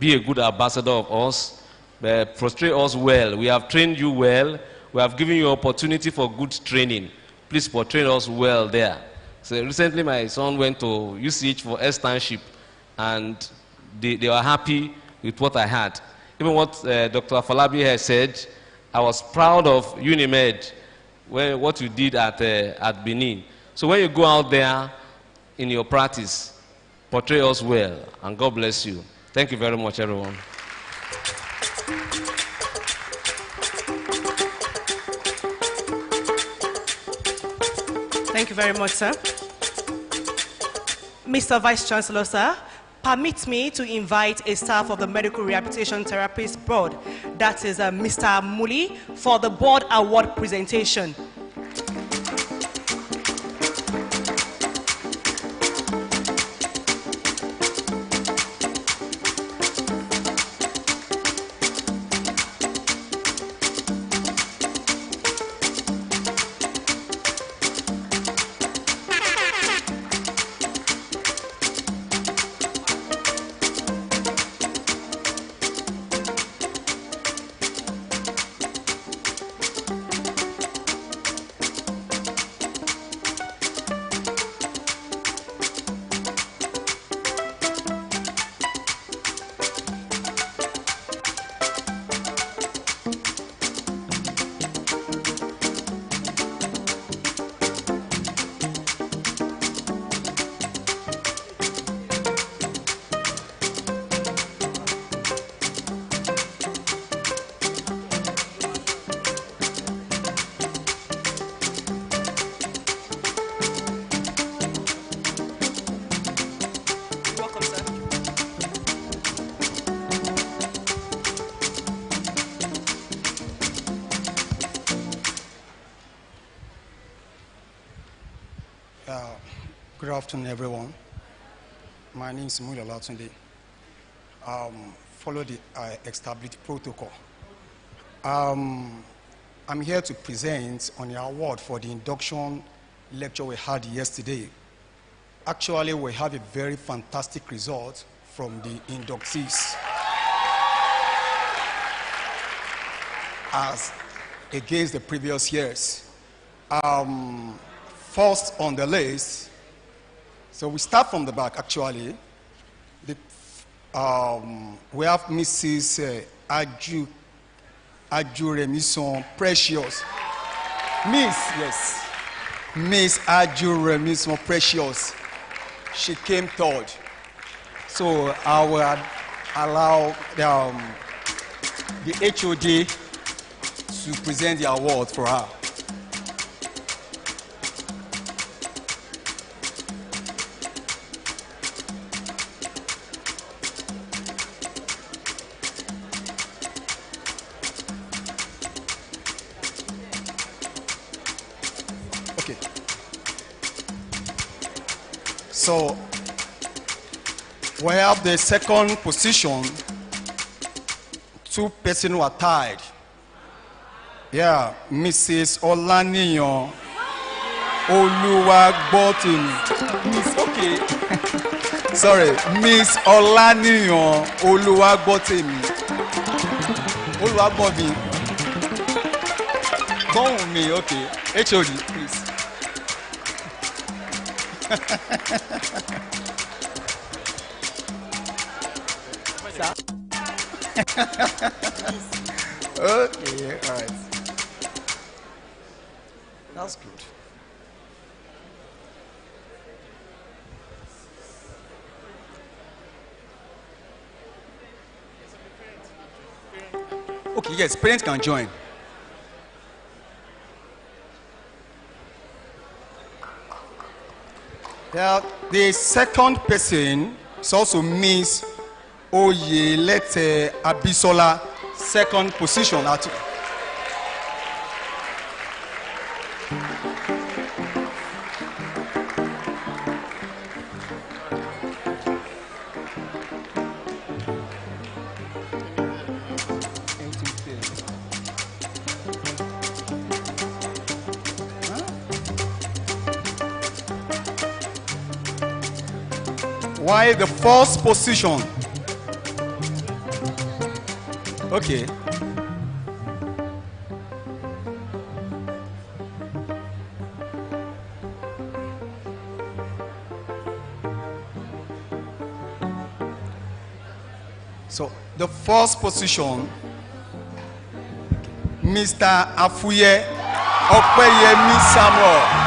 Be a good ambassador of us. Portray us well. We have trained you well. We have given you opportunity for good training. Please portray us well there. So recently my son went to UCH for externship, and they were happy with what I had. Even what Dr. Afolabi has said, I was proud of UNIMED, what you did at Benin. So when you go out there in your practice, portray us well, and God bless you. Thank you very much, everyone. Thank you very much, sir. Mr. Vice Chancellor, sir, permit me to invite a staff of the Medical Rehabilitation Therapists Board, that is Mr. Muli, for the board award presentation. Good afternoon, everyone. My name is Mula Latunde. Follow the established protocol. I'm here to present on the award for the induction lecture we had yesterday. Actually, we have a very fantastic result from the inductees. As against the previous years. First on the list, so we start from the back actually. We have Mrs. Ajuremison Precious. Miss Ajuremison Precious. She came third. So I will allow the HOD to present the award for her. So we have the second position, two persons who are tied. Yeah, Mrs. Olaniyan Oluwagbotimi. Okay. Sorry, Miss Olaniyan Oluwagbotimi. Oluwagbotimi. Go with me, okay. HOD, please. Okay, all right. That's good. Okay, yes, parents can join. Yeah, the second person is also Miss Oyelete Abisola, second position. Why the first position? Okay. So the first position, Mr. Afuye Opeyemi Samuel.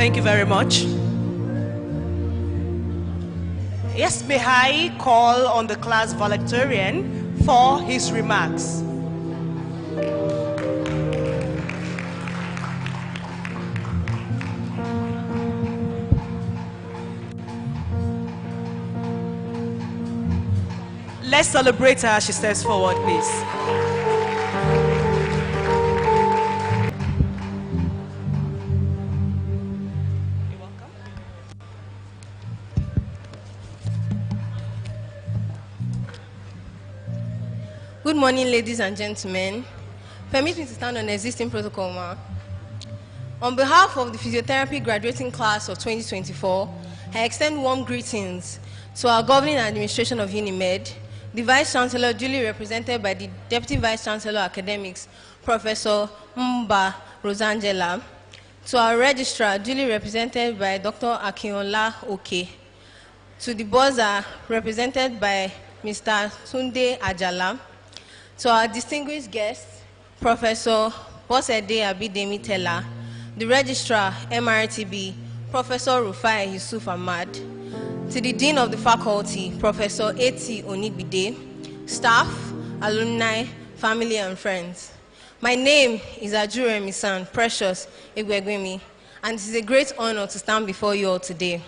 Thank you very much. Yes, may I call on the class valedictorian for his remarks. Let's celebrate her as she steps forward, please. Good morning, ladies and gentlemen. Permit me to stand on the existing protocol, ma. On behalf of the physiotherapy graduating class of 2024, I extend warm greetings to our governing administration of UNIMED, the Vice Chancellor duly represented by the Deputy Vice Chancellor Academics, Professor Mba Rosangela, to our Registrar duly represented by Dr. Akinola Oke, to the Boza represented by Mr. Tunde Ajala, to our distinguished guest, Professor Bosede Abidemi Tella, the Registrar, MRTB, Professor Rufai Yusuf Ahmad, to the Dean of the Faculty, Professor A.T. Onigbide, staff, alumni, family, and friends. My name is Ajure Misan Precious Egwegwemi, and it is a great honor to stand before you all today.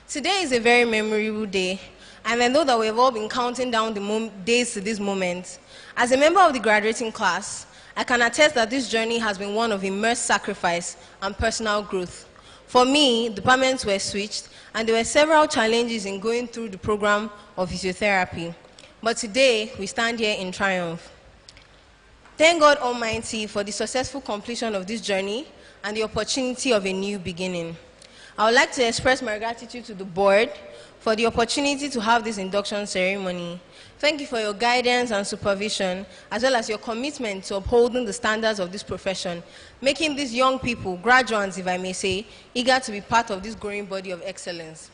Today is a very memorable day, and I know that we have all been counting down the days to this moment. As a member of the graduating class, I can attest that this journey has been one of immense sacrifice and personal growth. For me, departments were switched, and there were several challenges in going through the program of physiotherapy. But today, we stand here in triumph. Thank God Almighty for the successful completion of this journey and the opportunity of a new beginning. I would like to express my gratitude to the board for the opportunity to have this induction ceremony. Thank you for your guidance and supervision, as well as your commitment to upholding the standards of this profession, making these young people, graduates if I may say, eager to be part of this growing body of excellence.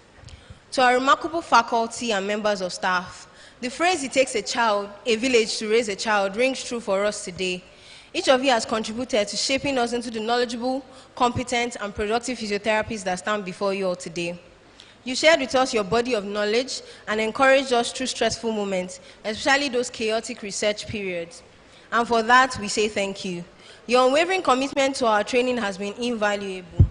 To our remarkable faculty and members of staff, the phrase, "it takes a child, a village to raise a child," rings true for us today. Each of you has contributed to shaping us into the knowledgeable, competent, and productive physiotherapists that stand before you all today. You shared with us your body of knowledge and encouraged us through stressful moments, especially those chaotic research periods. And for that, we say thank you. Your unwavering commitment to our training has been invaluable.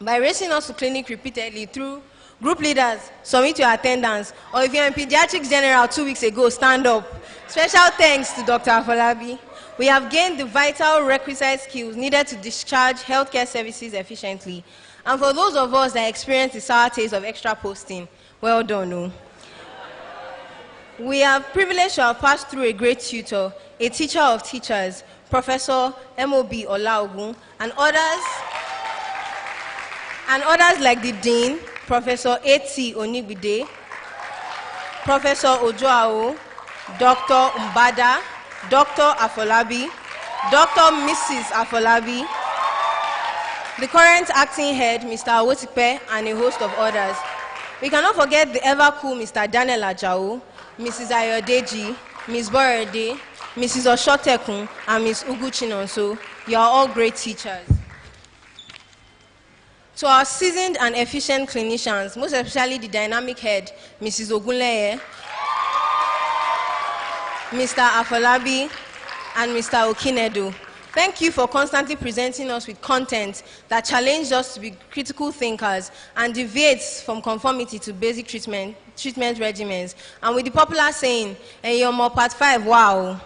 By racing us to clinic repeatedly through group leaders, submit your attendance, or if you're in pediatrics general 2 weeks ago, stand up. Special thanks to Dr. Afolabi. We have gained the vital requisite skills needed to discharge healthcare services efficiently. And for those of us that experience the sour taste of extra posting, well done. No? We are privileged to have passed through a great tutor, a teacher of teachers, Professor M.O.B. Olaogun, and others like the Dean, Professor A.T. Onigbide, Professor Ojoao, Dr. Mbada, Dr. Afolabi, Dr. Mrs. Afolabi, the current acting head, Mr. Awotipe, and a host of others. We cannot forget the ever-cool Mr. Daniel Ajao, Mrs. Ayodeji, Ms. Borede, Mrs. Oshotekun, and Ms. Ugu Chinonso. You are all great teachers. To our seasoned and efficient clinicians, most especially the dynamic head, Mrs. Ogunleye, Mr. Afolabi, and Mr. Okinedo. Thank you for constantly presenting us with content that challenged us to be critical thinkers and deviates from conformity to basic treatment regimens. And with the popular saying, "Enyomo part 5, wow."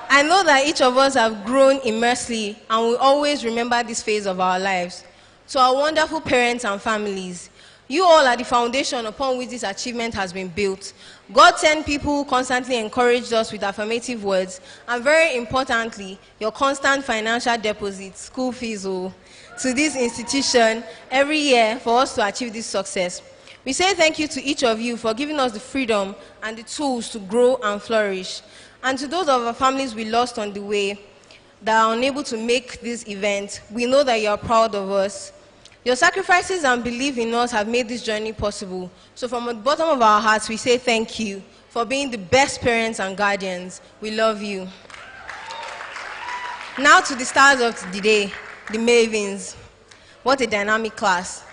I know that each of us have grown immensely and will always remember this phase of our lives. To our wonderful parents and families, you all are the foundation upon which this achievement has been built. God sent people who constantly encouraged us with affirmative words, and very importantly, your constant financial deposits, school fees, to this institution every year for us to achieve this success. We say thank you to each of you for giving us the freedom and the tools to grow and flourish. And to those of our families we lost on the way that are unable to make this event, we know that you are proud of us. Your sacrifices and belief in us have made this journey possible. So from the bottom of our hearts, we say thank you for being the best parents and guardians. We love you. Now to the stars of the day, the Mavens. What a dynamic class.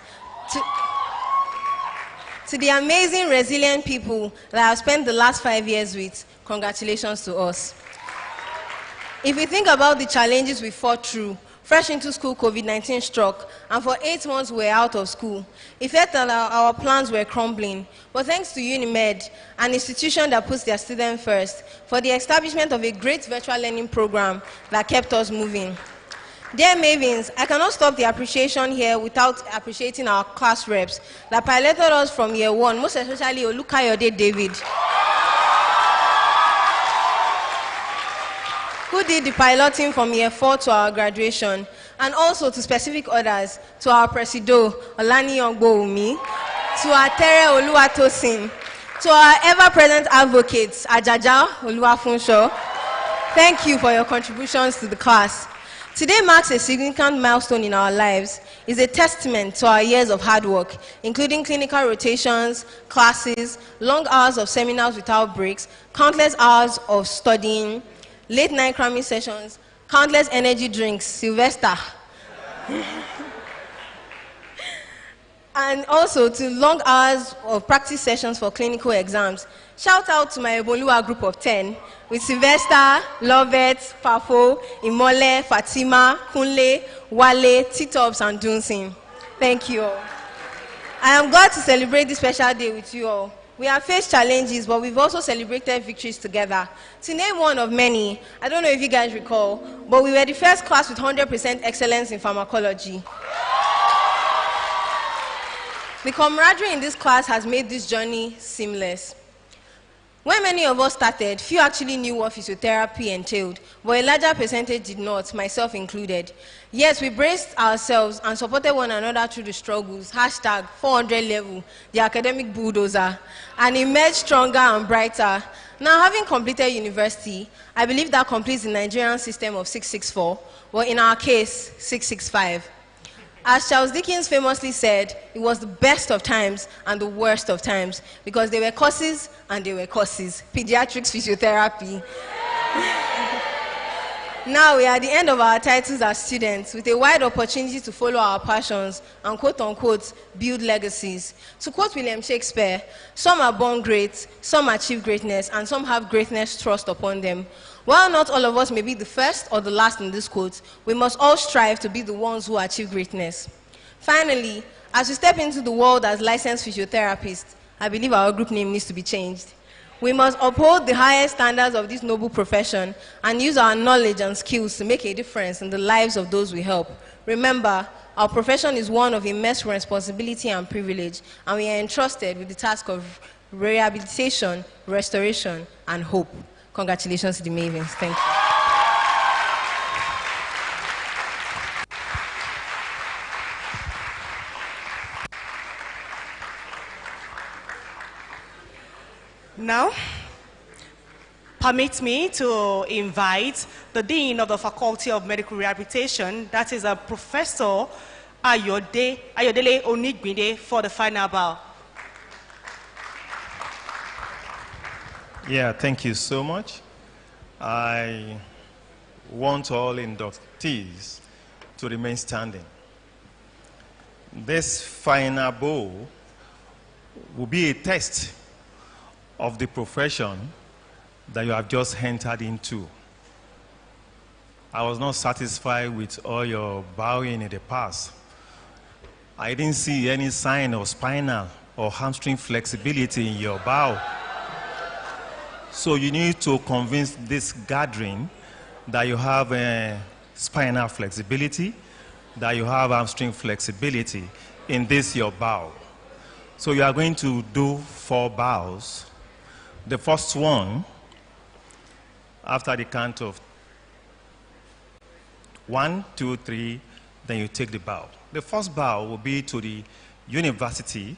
To the amazing, resilient people that I've spent the last 5 years with, congratulations to us. If we think about the challenges we fought through, fresh into school, COVID-19 struck, and for 8 months we were out of school. It felt that our plans were crumbling. But thanks to UNIMED, an institution that puts their students first, for the establishment of a great virtual learning program that kept us moving. Dear Mavens, I cannot stop the appreciation here without appreciating our class reps that piloted us from year 1, most especially Olukayode David, who did the piloting from year 4 to our graduation, and also to specific others, to our Presido, Olani Ogboumi, to our Tere Oluwatosin, to our ever-present advocates, Ajaja Oluwafunsho. Thank you for your contributions to the class. Today marks a significant milestone in our lives. It's a testament to our years of hard work, including clinical rotations, classes, long hours of seminars without breaks, countless hours of studying, late night cramming sessions, countless energy drinks, Sylvester. And also to long hours of practice sessions for clinical exams. Shout out to my Ebolua group of 10 with Sylvester, Lovett, Fafo, Imole, Fatima, Kunle, Wale, Titops, and Dunsin. Thank you all. I am glad to celebrate this special day with you all. We have faced challenges, but we've also celebrated victories together. To name one of many, I don't know if you guys recall, but we were the first class with 100% excellence in pharmacology. The camaraderie in this class has made this journey seamless. When many of us started, few actually knew what physiotherapy entailed, but a larger percentage did not, myself included. Yes, we braced ourselves and supported one another through the struggles, hashtag 400 level, the academic bulldozer, and emerged stronger and brighter. Now, having completed university, I believe that completes the Nigerian system of 664, or in our case, 665. As Charles Dickens famously said, it was the best of times and the worst of times because there were courses and there were courses. Pediatrics, physiotherapy. Now we are at the end of our titles as students with a wide opportunity to follow our passions and quote-unquote build legacies. To quote William Shakespeare, some are born great, some achieve greatness, and some have greatness thrust upon them. While not all of us may be the first or the last in this quote, we must all strive to be the ones who achieve greatness. Finally, as we step into the world as licensed physiotherapists, I believe our group name needs to be changed. We must uphold the highest standards of this noble profession and use our knowledge and skills to make a difference in the lives of those we help. Remember, our profession is one of immense responsibility and privilege, and we are entrusted with the task of rehabilitation, restoration, and hope. Congratulations to the Mavens. Thank you. Now, permit me to invite the Dean of the Faculty of Medical Rehabilitation, that is Professor Ayodele Onigbinde, for the final bow. Yeah, thank you so much. I want all inductees to remain standing. This final bow will be a test of the profession that you have just entered into. I was not satisfied with all your bowing in the past. I didn't see any sign of spinal or hamstring flexibility in your bow. So you need to convince this gathering that you have spinal flexibility, that you have hamstring flexibility in this your bow. So you are going to do 4 bows. The first one, after the count of 1, 2, 3, then you take the bow. The first bow will be to the university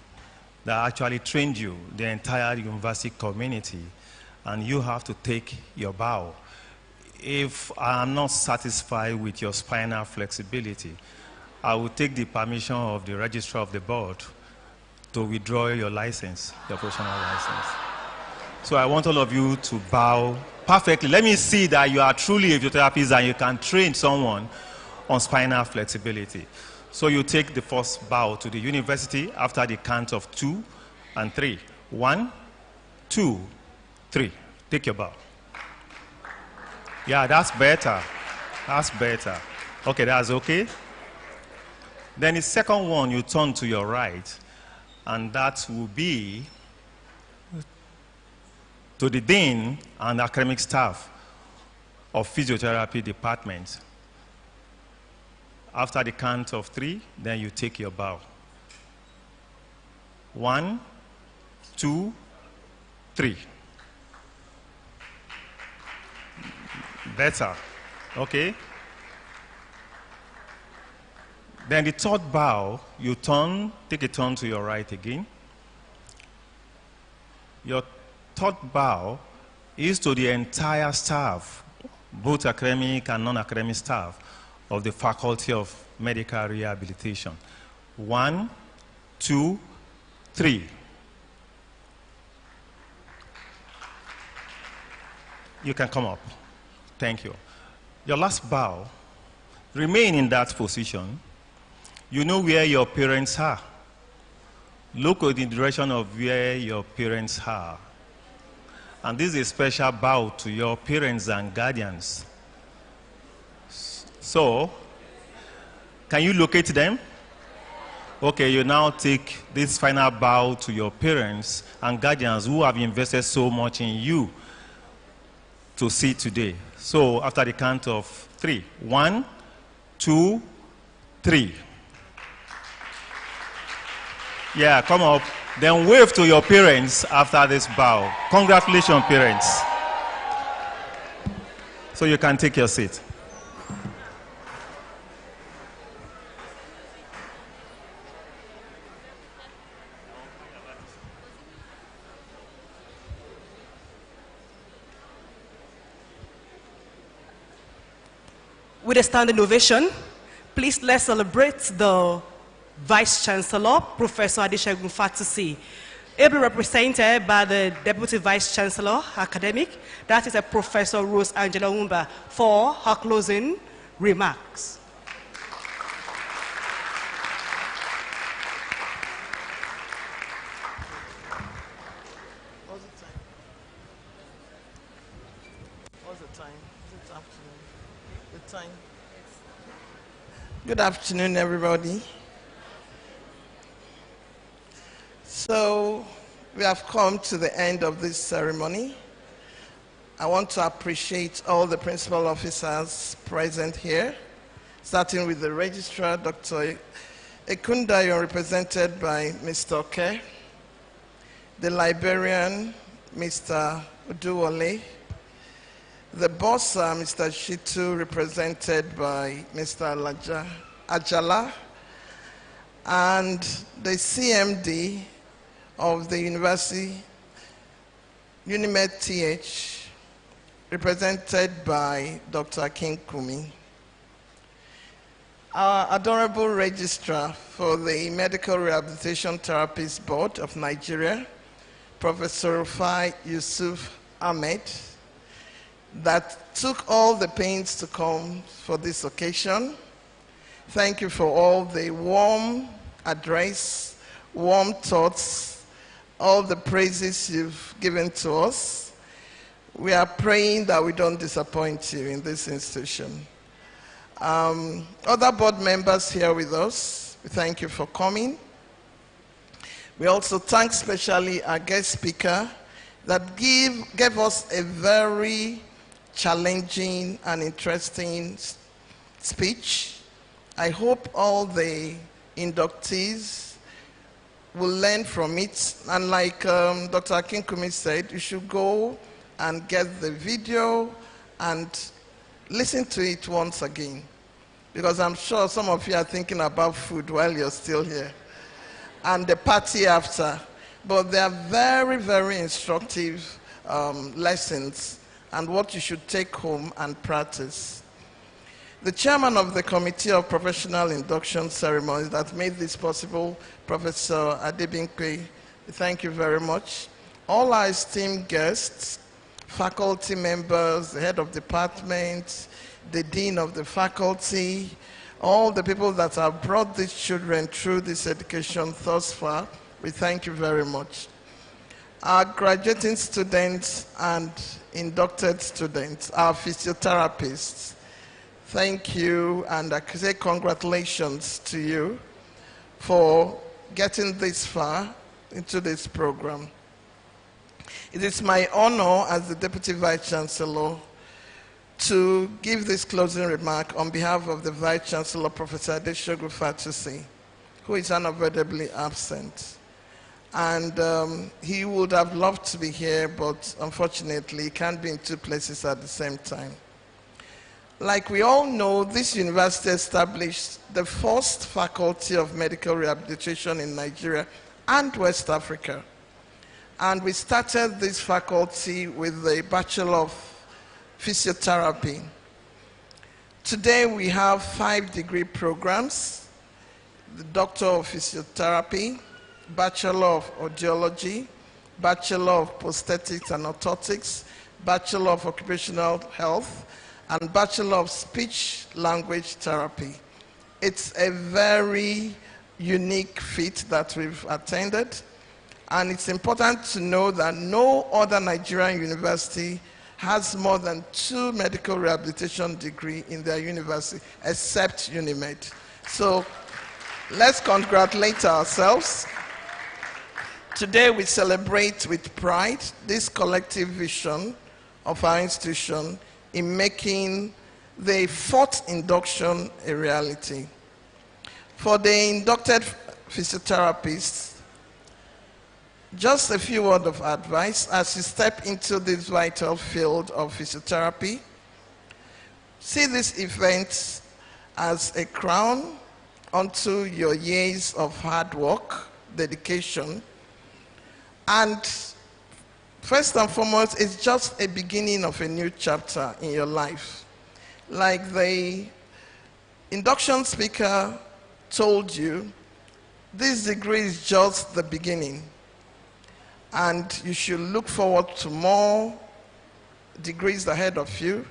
that actually trained you, the entire university community, and you have to take your bow. If I am not satisfied with your spinal flexibility, I will take the permission of the registrar of the board to withdraw your license, your professional license. So I want all of you to bow perfectly. Let me see that you are truly a physiotherapist and you can train someone on spinal flexibility. So you take the first bow to the university after the count of 2 and 3. 1, 2, 3. Take your bow. Yeah, that's better. That's better. Okay, that's okay. Then the second one, you turn to your right, and that will be to the dean and academic staff of physiotherapy department. After the count of 3, then you take your bow. 1, 2, 3. Better. Okay. Then the third bow, you turn, take a turn to your right again. Your third bow is to the entire staff, both academic and non-academic staff of the Faculty of Medical Rehabilitation. 1, 2, 3. You can come up. Thank you. Your last bow, remain in that position. You know where your parents are. Look in the direction of where your parents are. And this is a special bow to your parents and guardians. So, can you locate them? Okay, you now take this final bow to your parents and guardians who have invested so much in you to see today. So, after the count of 3. 1, 2, 3. Yeah, come up. Then wave to your parents after this bow. Congratulations, parents. So you can take your seat. With a standing ovation, please let's celebrate the Vice Chancellor, Professor Adesegun Fatusi, ably represented by the Deputy Vice Chancellor, Academic, that is Professor Rose Angela Umba, for her closing remarks. Good afternoon, everybody. So, we have come to the end of this ceremony. I want to appreciate all the principal officers present here, starting with the Registrar, Dr. Ekundayo, represented by Mr. Oke, the Librarian, Mr. Uduwole, the Bossa, Mr. Shitu, represented by Mr. Ajala, and the CMD of the University, Unimed TH, represented by Dr. King Kumi. Our adorable Registrar for the Medical Rehabilitation Therapists Board of Nigeria, Professor Rufai Yusuf Ahmed, that took all the pains to come for this occasion. Thank you for all the warm address, warm thoughts, all the praises you've given to us. We are praying that we don't disappoint you in this institution. Other board members here with us, we thank you for coming. We also thank specially our guest speaker that gave us a very challenging and interesting speech. I hope all the inductees will learn from it. And like Dr. Akinkumi said, you should go and get the video and listen to it once again. Because I'm sure some of you are thinking about food while you're still here. And the party after. But they are very, very instructive lessons and what you should take home and practice. The chairman of the Committee of Professional Induction Ceremonies that made this possible, Professor Adebinkwe, thank you very much. All our esteemed guests, faculty members, the head of department, the dean of the faculty, all the people that have brought these children through this education thus far, we thank you very much. Our graduating students and inducted students, our physiotherapists, thank you, and I say congratulations to you for getting this far into this program. It is my honor as the Deputy Vice Chancellor to give this closing remark on behalf of the Vice Chancellor, Professor Adeshogu Fatusi, who is unavoidably absent. And he would have loved to be here, but unfortunately, he can't be in two places at the same time. Like we all know, this university established the first faculty of medical rehabilitation in Nigeria and West Africa. And we started this faculty with the Bachelor of Physiotherapy. Today we have 5 degree programs: the Doctor of Physiotherapy, Bachelor of Audiology, Bachelor of Prosthetics and Orthotics, Bachelor of Occupational Health, and Bachelor of Speech Language Therapy. It's a very unique feat that we've attended, and it's important to know that no other Nigerian university has more than 2 medical rehabilitation degrees in their university, except UNIMED. So let's congratulate ourselves. Today we celebrate with pride this collective vision of our institution in making the 4th induction a reality. For the inducted physiotherapists, just a few words of advice as you step into this vital field of physiotherapy. See this event as a crown unto your years of hard work, dedication, and first and foremost, it's just a beginning of a new chapter in your life. Like the induction speaker told you, this degree is just the beginning. And you should look forward to more degrees ahead of you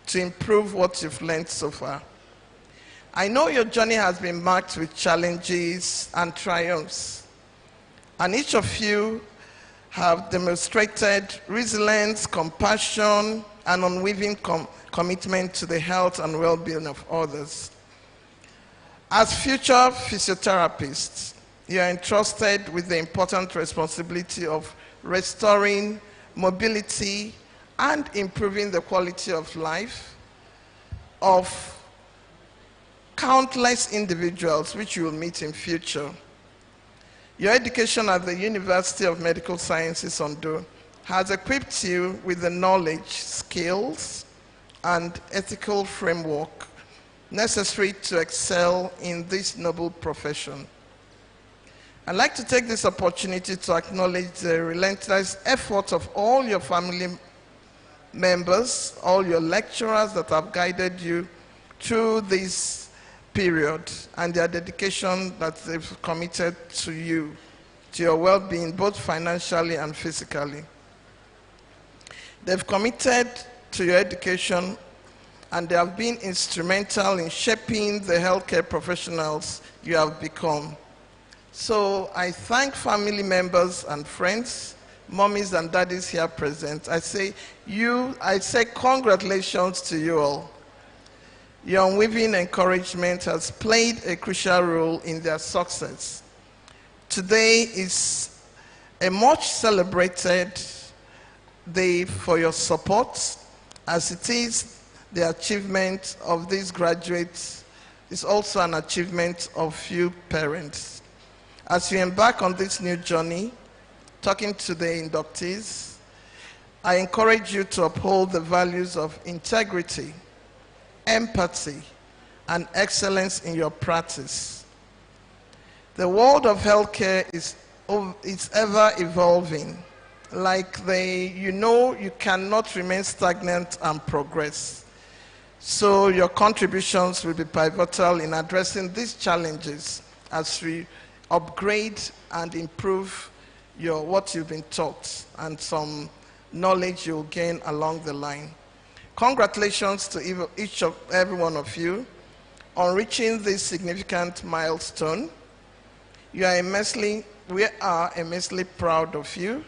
to improve what you've learned so far. I know your journey has been marked with challenges and triumphs. And each of you have demonstrated resilience, compassion, and unwavering commitment to the health and well-being of others. As future physiotherapists, you are entrusted with the important responsibility of restoring mobility and improving the quality of life of countless individuals which you will meet in future. Your education at the University of Medical Sciences, Ondo, has equipped you with the knowledge, skills, and ethical framework necessary to excel in this noble profession. I'd like to take this opportunity to acknowledge the relentless effort of all your family members, all your lecturers that have guided you through this period, and their dedication that they've committed to you, to your well-being, both financially and physically. They've committed to your education, and they have been instrumental in shaping the healthcare professionals you have become. So I thank family members and friends, mommies and daddies here present. I say congratulations to you all. Your unwavering encouragement has played a crucial role in their success. Today is a much celebrated day for your support, as it is the achievement of these graduates is also an achievement of you parents. As you embark on this new journey, talking to the inductees, I encourage you to uphold the values of integrity, empathy, and excellence in your practice. The world of healthcare is ever evolving. You cannot remain stagnant and progress. So your contributions will be pivotal in addressing these challenges as we upgrade and improve what you've been taught and some knowledge you'll gain along the line. Congratulations to every one of you. on reaching this significant milestone. We are immensely proud of you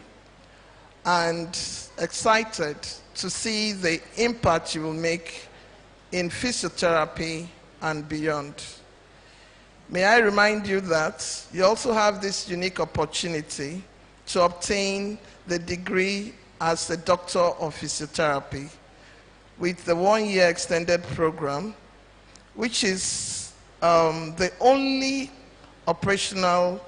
and excited to see the impact you will make in physiotherapy and beyond. May I remind you that you also have this unique opportunity to obtain the degree as a doctor of physiotherapy with the one-year extended program, which is the only operational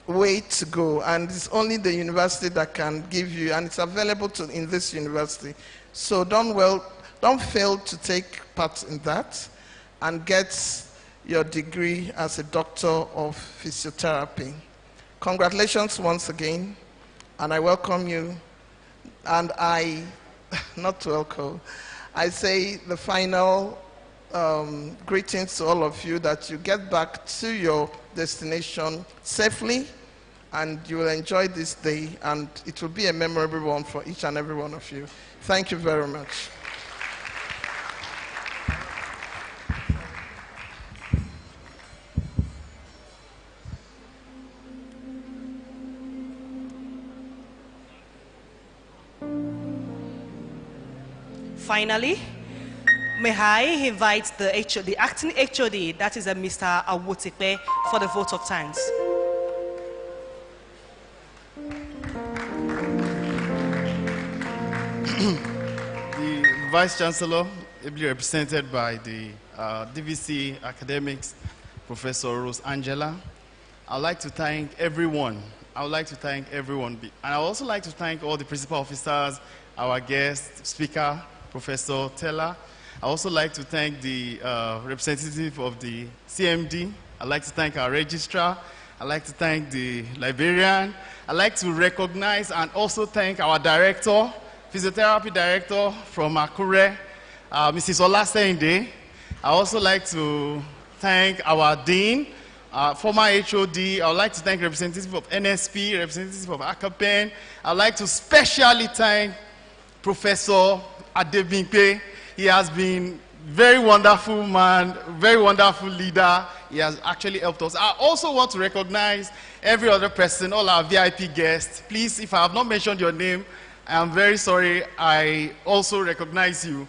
way to go, and it's only the university that can give you, and it's available in this university. So don't fail to take part in that and get your degree as a doctor of physiotherapy. Congratulations once again, and I welcome you. And I say the final greetings to all of you, that you get back to your destination safely, and you will enjoy this day, and it will be a memorable one for each and every one of you. Thank you very much. Finally, may I invite the acting HOD, that is Mr. Awotipe, for the vote of thanks. The Vice Chancellor, ably represented by the DVC academics, Professor Rose Angela. I'd like to thank everyone. I would like to thank everyone. And I'd also like to thank all the principal officers, our guest speaker, Professor Teller. I also like to thank the representative of the CMD. I'd like to thank our registrar. I'd like to thank the librarian. I'd like to recognize and also thank our director, physiotherapy director from Akure, Mrs. Olasende. I also like to thank our dean, former HOD. I would like to thank representative of NSP, representative of Akapen. I'd like to specially thank Professor Adebimpe. He has been very wonderful man, very wonderful leader. He has actually helped us. I also want to recognize every other person, all our VIP guests. Please, if I have not mentioned your name, I am very sorry. I also recognize you.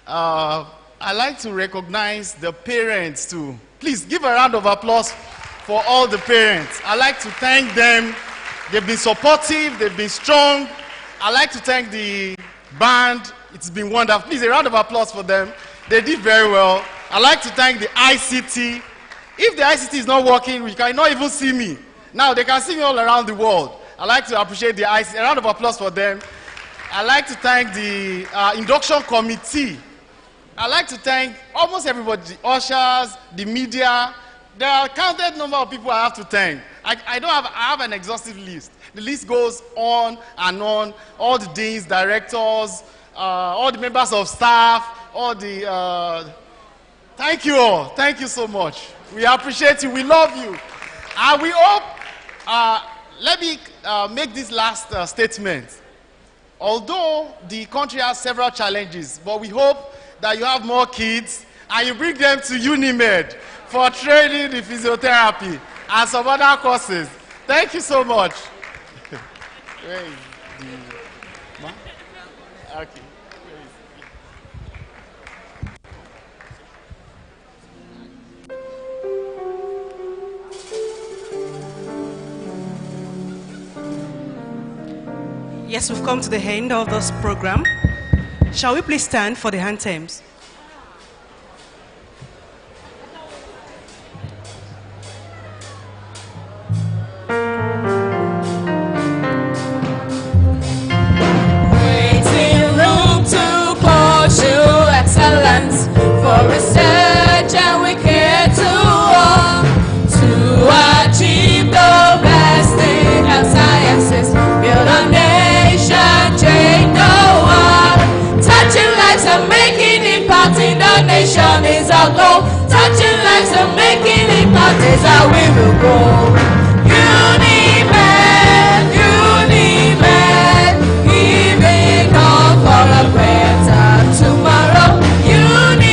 I like to recognize the parents too. Please give a round of applause for all the parents. I like to thank them. They've been supportive, they've been strong. I like to thank the band. It's been wonderful. Please, a round of applause for them. They did very well. I like to thank the ICT. If the ICT is not working, you cannot even see me. Now they can see me all around the world. I like to appreciate the ICT. A round of applause for them. I like to thank the induction committee. I like to thank almost everybody, the ushers, the media. There are a counted number of people I have to thank. I have an exhaustive list. The list goes on and on. All the deans, directors, all the members of staff, all the... thank you all. Thank you so much. We appreciate you. We love you. And we hope... let me make this last statement. Although the country has several challenges, but we hope that you have more kids and you bring them to UNIMED for training in physiotherapy and some other courses. Thank you so much. Where is the... Okay. Yes, we've come to the end of this program. Shall we please stand for the anthems? Waiting room to pursue excellence for research, and we care to all to achieve the best in health sciences. Build a nation, change the world. Touching lives and making impact in the nation is our goal. Touching lives and making impact is how we will go. Unimed, Unimed, giving all for a better tomorrow. Unimed.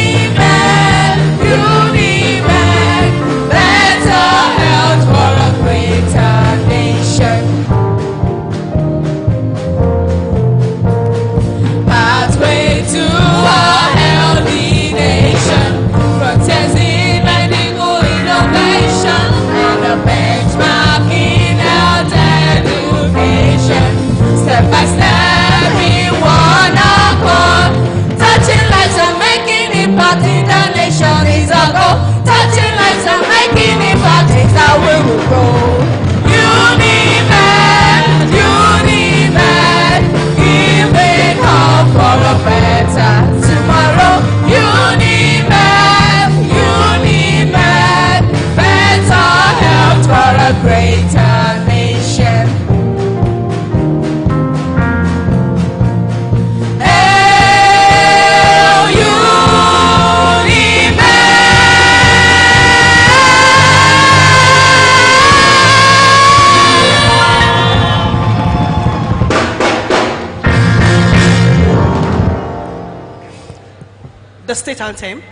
the state anthem.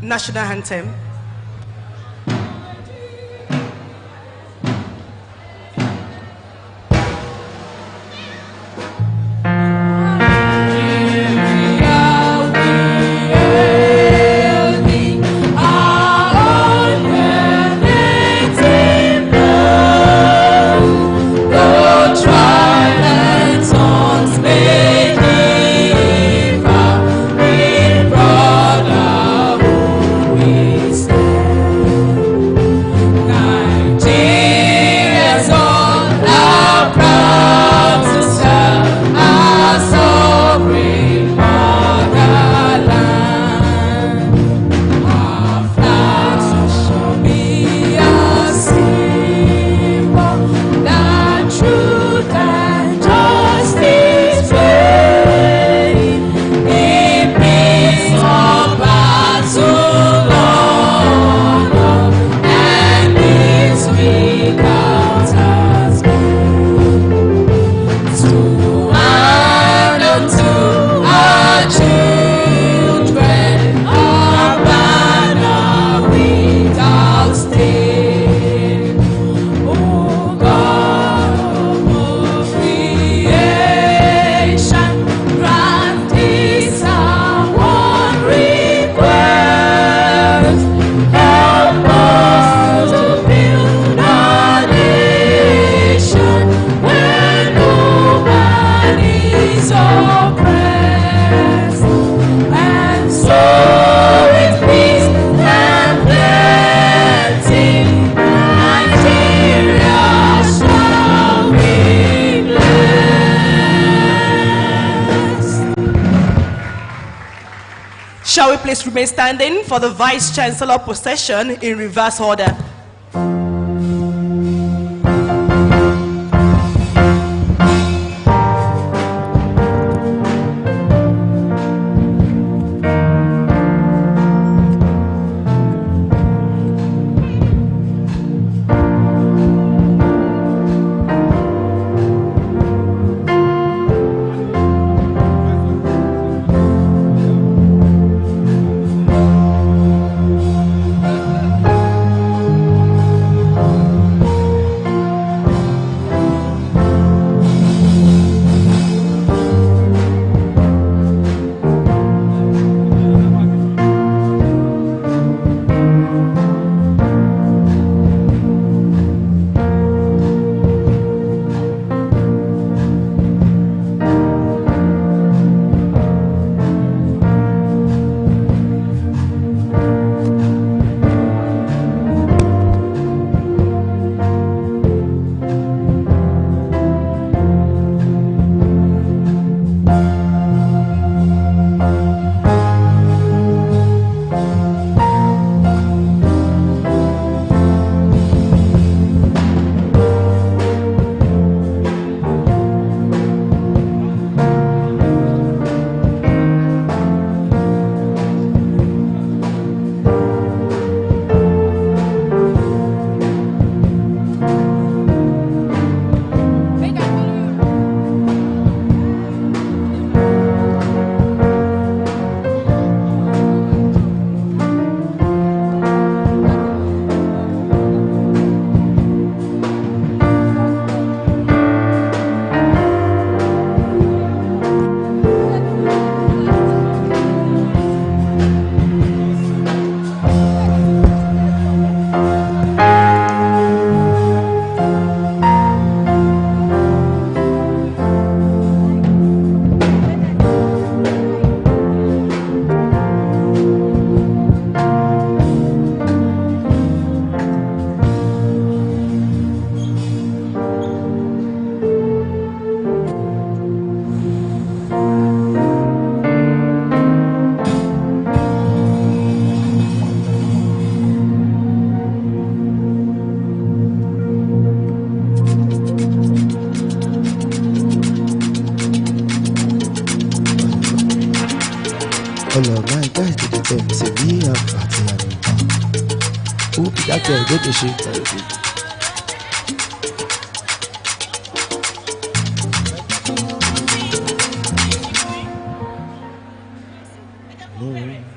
National anthem. Shall we please remain standing for the Vice Chancellor procession in reverse order? All of my guys did the tell me, say me a party and me. Who be that girl? Get the shit for you. No.